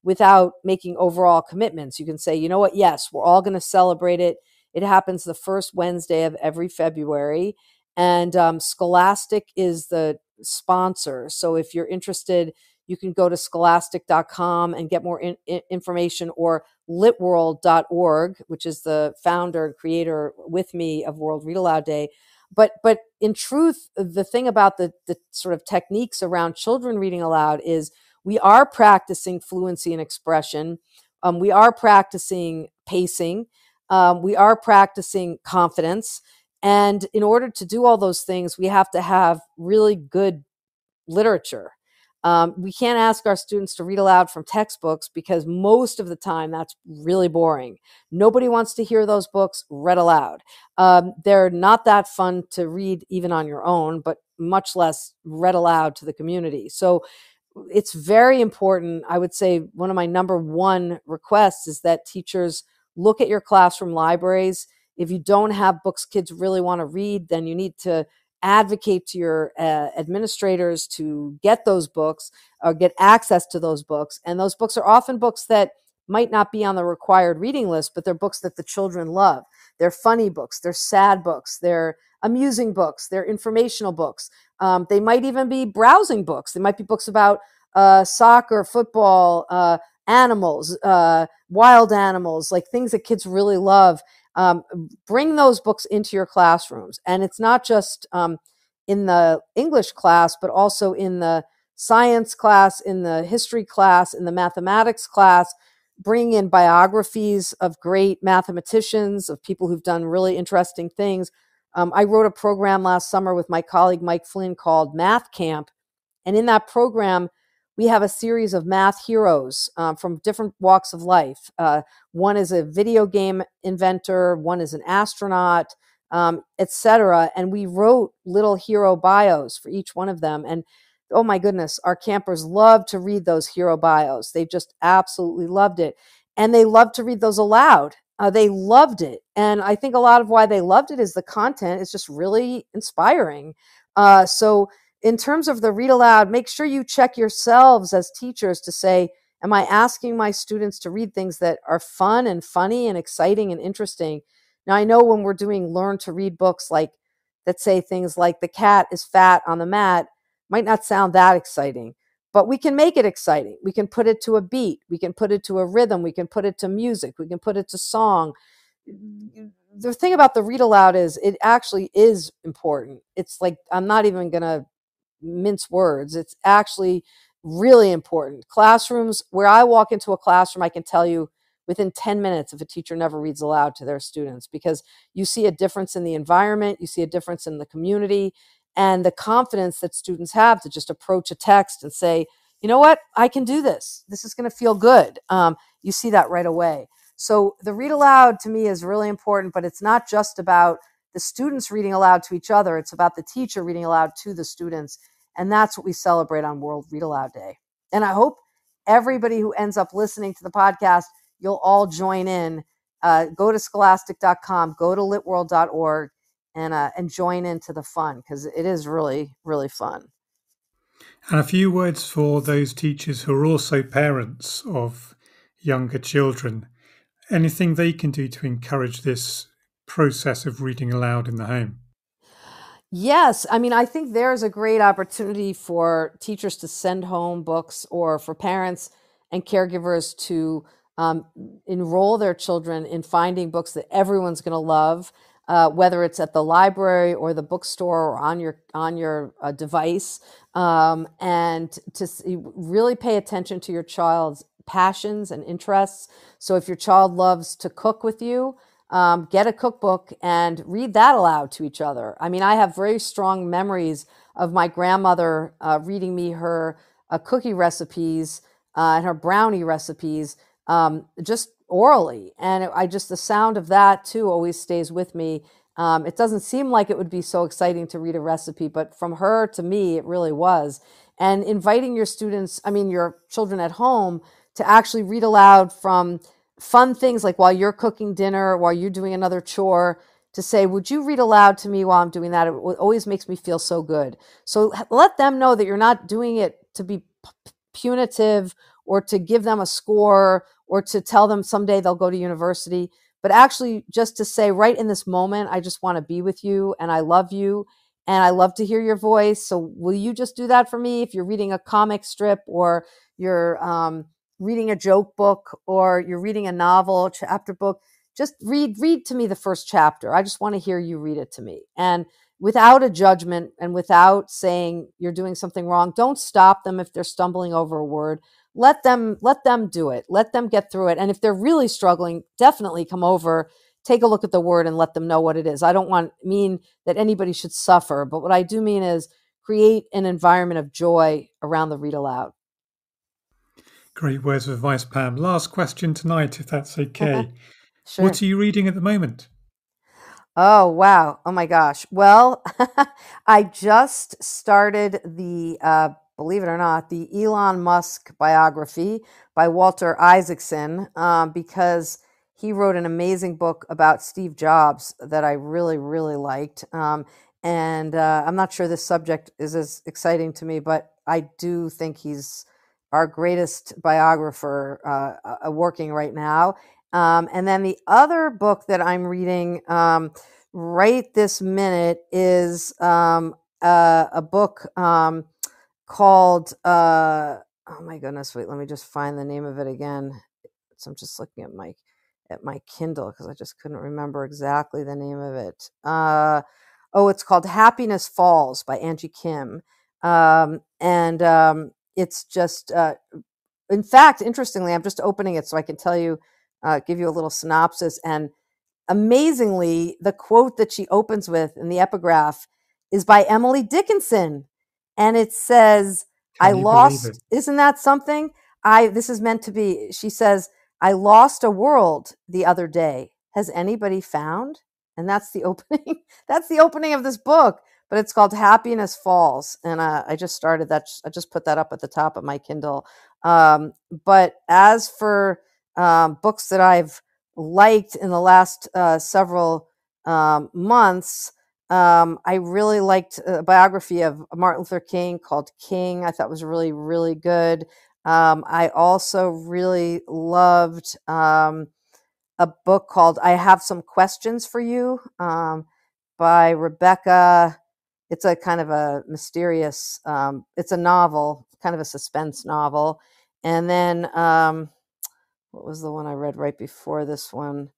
without making overall commitments. You can say, you know what, yes, we're all going to celebrate it. It happens the first Wednesday of every February. And Scholastic is the sponsor. So if you're interested, you can go to scholastic.com and get more information, or litworld.org, which is the founder and creator with me of World Read Aloud Day. But in truth, the thing about the sort of techniques around children reading aloud is we are practicing fluency and expression. We are practicing pacing. We are practicing confidence. And in order to do all those things, we have to have really good literature. We can't ask our students to read aloud from textbooks, because most of the time that's really boring. Nobody wants to hear those books read aloud. They're not that fun to read even on your own, but much less read aloud to the community. So it's very important. I would say one of my number one requests is that teachers look at your classroom libraries. If you don't have books kids really want to read, then you need to advocate to your administrators to get those books or get access to those books. And those books are often books that might not be on the required reading list, but they're books that the children love. They're funny books, they're sad books, they're amusing books, they're informational books. They might even be browsing books. They might be books about soccer, football, animals, wild animals, like things that kids really love. Bring those books into your classrooms. And it's not just in the English class, but also in the science class, in the history class, in the mathematics class. Bring in biographies of great mathematicians, of people who've done really interesting things. I wrote a program last summer with my colleague Mike Flynn called Math Camp. And in that program, we have a series of math heroes from different walks of life. One is a video game inventor, one is an astronaut, etc. And we wrote little hero bios for each one of them. And oh my goodness, our campers love to read those hero bios. They just absolutely loved it. And they love to read those aloud. They loved it. And I think a lot of why they loved it is the content is just really inspiring. So in terms of the read aloud, make sure you check yourselves as teachers to say, am I asking my students to read things that are fun and funny and exciting and interesting? Now, I know when we're doing learn to read books like that say things like the cat is fat on the mat, might not sound that exciting, but we can make it exciting. We can put it to a beat. We can put it to a rhythm. We can put it to music. We can put it to song. The thing about the read aloud is it actually is important. It's like, I'm not even going to mince words. It's actually really important. Classrooms, where I walk into a classroom, I can tell you within 10 minutes if a teacher never reads aloud to their students, because you see a difference in the environment, you see a difference in the community, and the confidence that students have to just approach a text and say, you know what, I can do this. This is going to feel good. You see that right away. So the read aloud to me is really important, but it's not just about the students reading aloud to each other. It's about the teacher reading aloud to the students. And that's what we celebrate on World Read Aloud Day. And I hope everybody who ends up listening to the podcast, you'll all join in. Go to scholastic.com, go to litworld.org, and join into the fun, because it is really, really fun. And a few words for those teachers who are also parents of younger children. Anything they can do to encourage this process of reading aloud in the home? Yes. I mean, I think there's a great opportunity for teachers to send home books, or for parents and caregivers to enroll their children in finding books that everyone's going to love, whether it's at the library or the bookstore or on your device, and to really pay attention to your child's passions and interests. So if your child loves to cook with you, get a cookbook and read that aloud to each other. I mean, I have very strong memories of my grandmother reading me her cookie recipes and her brownie recipes just orally. And the sound of that too always stays with me. It doesn't seem like it would be so exciting to read a recipe, but from her to me, it really was. And inviting your children at home to actually read aloud from fun things like while you're cooking dinner, while you're doing another chore, to say, would you read aloud to me while I'm doing that? It always makes me feel so good. So let them know that you're not doing it to be punitive or to give them a score or to tell them someday they'll go to university, but actually just to say right in this moment, I just want to be with you and I love you and I love to hear your voice. So will you just do that for me? If you're reading a comic strip, or you're reading a joke book, or you're reading a novel, chapter book, just read to me the first chapter. I just want to hear you read it to me. And without a judgment and without saying you're doing something wrong, don't stop them if they're stumbling over a word. Let them do it. Let them get through it. And if they're really struggling, definitely come over, take a look at the word and let them know what it is. I don't mean that anybody should suffer, but what I do mean is create an environment of joy around the read aloud. Great words of advice, Pam. Last question tonight, if that's okay. Sure. What are you reading at the moment? Oh, wow. Oh, my gosh. Well, I just started the, believe it or not, the Elon Musk biography by Walter Isaacson, because he wrote an amazing book about Steve Jobs that I really, really liked. And I'm not sure this subject is as exciting to me, but I do think he's our greatest biographer working right now. And then the other book that I'm reading right this minute is a book called, oh my goodness, wait, let me just find the name of it again. So I'm just looking at my Kindle because I just couldn't remember exactly the name of it. It's called Happiness Falls by Angie Kim. And it's just, in fact, interestingly, I'm just opening it so I can tell you, give you a little synopsis. And amazingly, the quote that she opens with in the epigraph is by Emily Dickinson. And it says, I Can you believe lost, it? isn't that something? This is meant to be, she says, I lost a world the other day. Has anybody found? And that's the opening. That's the opening of this book, but it's called Happiness Falls. And I just started that. I just put that up at the top of my Kindle. But as for books that I've liked in the last several months, I really liked a biography of Martin Luther King called King. I thought was really, really good. I also really loved a book called I Have Some Questions for You by Rebecca. It's a kind of a mysterious, it's a novel, kind of a suspense novel. And then what was the one I read right before this one?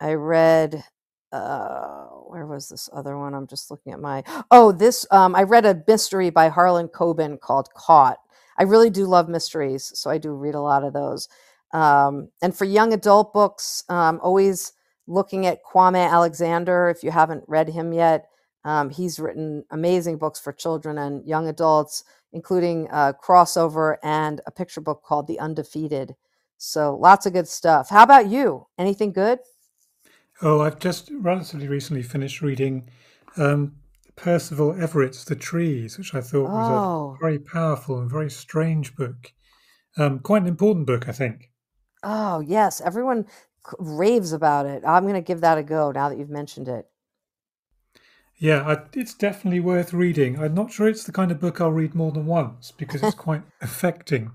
I read, where was this other one? I'm just looking at I read a mystery by Harlan Coben called Caught. I really do love mysteries, so I do read a lot of those. And for young adult books, always looking at Kwame Alexander. If you haven't read him yet, he's written amazing books for children and young adults, including Crossover and a picture book called The Undefeated. So lots of good stuff. How about you? Anything good? Oh, I've just relatively recently finished reading Percival Everett's The Trees, which I thought was a Oh, very powerful and very strange book. Quite an important book, I think. oh, yes. Everyone raves about it. I'm going to give that a go now that you've mentioned it. Yeah, it's definitely worth reading. I'm not sure it's the kind of book I'll read more than once because it's quite affecting.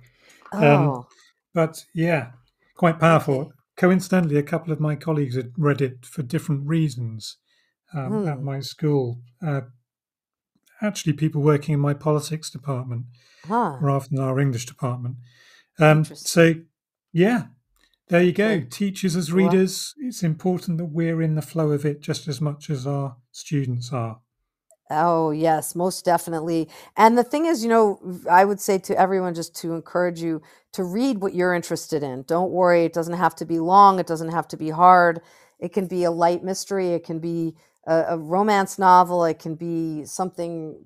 Um, Oh, but yeah, quite powerful. okay. Coincidentally, a couple of my colleagues had read it for different reasons at Hmm. my school. Actually, people working in my politics department Huh. rather than our English department. Interesting. So, yeah, there you go. Okay. Teachers as Well, readers, it's important that we're in the flow of it just as much as our students are. oh, yes, most definitely. And the thing is, I would say to everyone just to encourage you to read what you're interested in. Don't worry, it doesn't have to be long, it doesn't have to be hard. It can be a light mystery, it can be a romance novel, it can be something,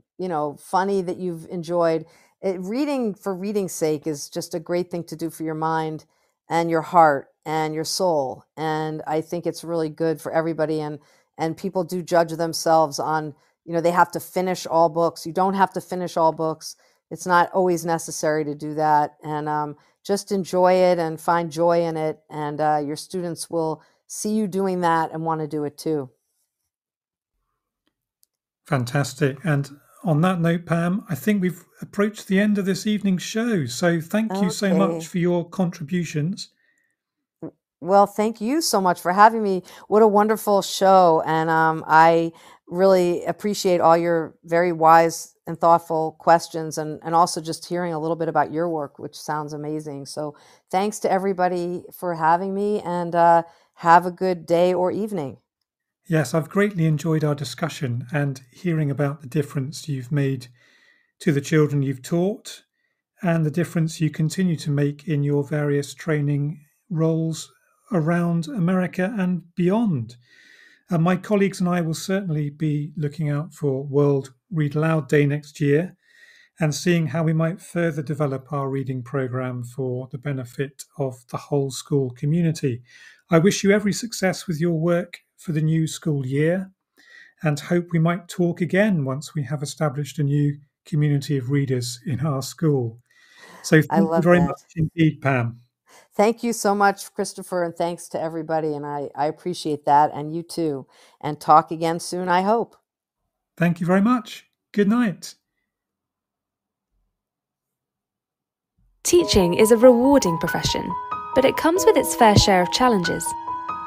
funny that you've enjoyed. Reading for reading's sake is just a great thing to do for your mind and your heart and your soul. And I think it's really good for everybody. And people do judge themselves on they have to finish all books. You don't have to finish all books. It's not always necessary to do that. And just enjoy it and find joy in it. And your students will see you doing that and want to do it too. Fantastic. And on that note, Pam, I think we've approached the end of this evening's show. So thank you so much Okay. for your contributions. Well, thank you so much for having me. What a wonderful show. And I really appreciate all your very wise and thoughtful questions and also just hearing a little bit about your work, which sounds amazing. So thanks to everybody for having me and have a good day or evening. Yes, I've greatly enjoyed our discussion and hearing about the difference you've made to the children you've taught and the difference you continue to make in your various training roles around America and beyond. My colleagues and I will certainly be looking out for World Read Aloud Day next year and seeing how we might further develop our reading programme for the benefit of the whole school community. I wish you every success with your work for the new school year and hope we might talk again once we have established a new community of readers in our school. So I thank you love very much that. indeed, Pam. Thank you so much, Christopher, and thanks to everybody. And I appreciate that, and you too. And talk again soon, I hope. Thank you very much. Good night. Teaching is a rewarding profession, but it comes with its fair share of challenges.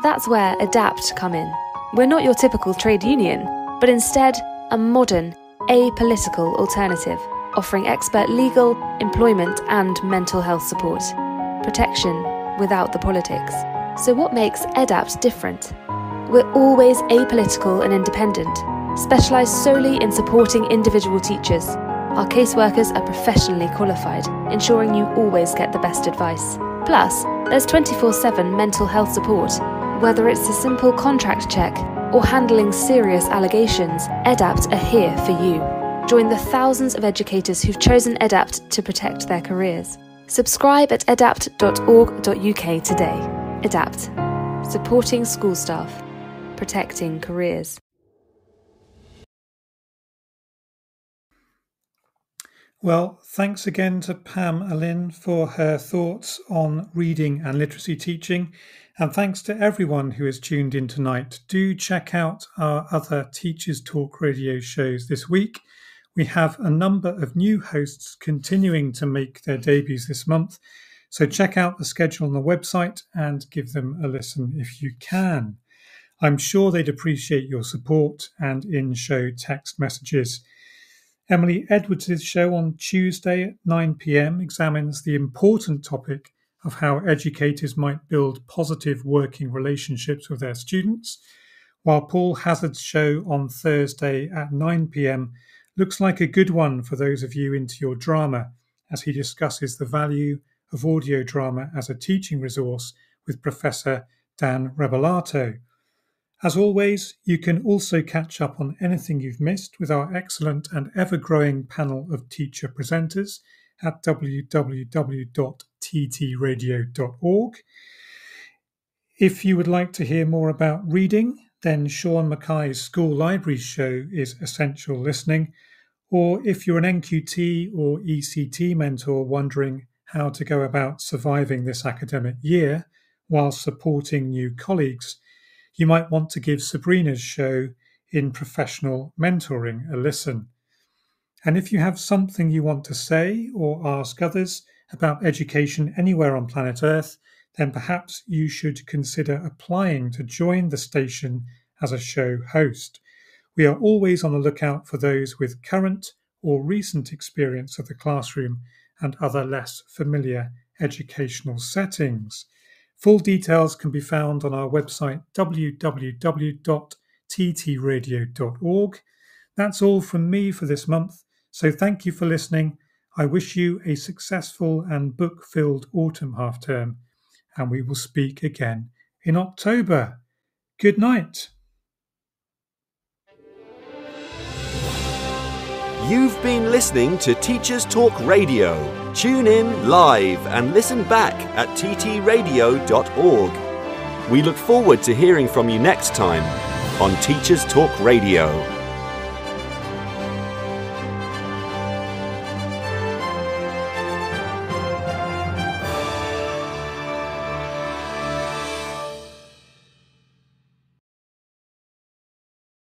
That's where ADAPT come in. We're not your typical trade union, but instead a modern, apolitical alternative, offering expert legal, employment and mental health support. Protection without the politics. So what makes ADAPT different? We're always apolitical and independent, specialised solely in supporting individual teachers. Our caseworkers are professionally qualified, ensuring you always get the best advice. Plus, there's 24/7 mental health support. Whether it's a simple contract check or handling serious allegations, ADAPT are here for you. Join the thousands of educators who've chosen ADAPT to protect their careers. Subscribe at adapt.org.uk today. ADAPT. Supporting school staff. Protecting careers. Well, thanks again to Pam Allen for her thoughts on reading and literacy teaching. And thanks to everyone who has tuned in tonight. Do check out our other Teachers Talk radio shows this week. We have a number of new hosts continuing to make their debuts this month. So check out the schedule on the website and give them a listen if you can. I'm sure they'd appreciate your support and in-show text messages. Emily Edwards' show on Tuesday at 9 p.m. examines the important topic of how educators might build positive working relationships with their students, while Paul Hazard's show on Thursday at 9 p.m. looks like a good one for those of you into your drama, as he discusses the value of audio drama as a teaching resource with Professor Dan Rebellato. As always, you can also catch up on anything you've missed with our excellent and ever-growing panel of teacher presenters at www.ttradio.org. If you would like to hear more about reading, then Sean Mackay's School Libraries show is essential listening. Or if you're an NQT or ECT mentor wondering how to go about surviving this academic year while supporting new colleagues, you might want to give Sabrina's show in Professional Mentoring a listen. And if you have something you want to say or ask others about education anywhere on planet Earth, then perhaps you should consider applying to join the station as a show host. We are always on the lookout for those with current or recent experience of the classroom and other less familiar educational settings. Full details can be found on our website www.ttradio.org. That's all from me for this month, so thank you for listening. I wish you a successful and book-filled autumn half-term, and we will speak again in October. Good night. You've been listening to Teachers Talk Radio. Tune in live and listen back at ttradio.org. We look forward to hearing from you next time on Teachers Talk Radio.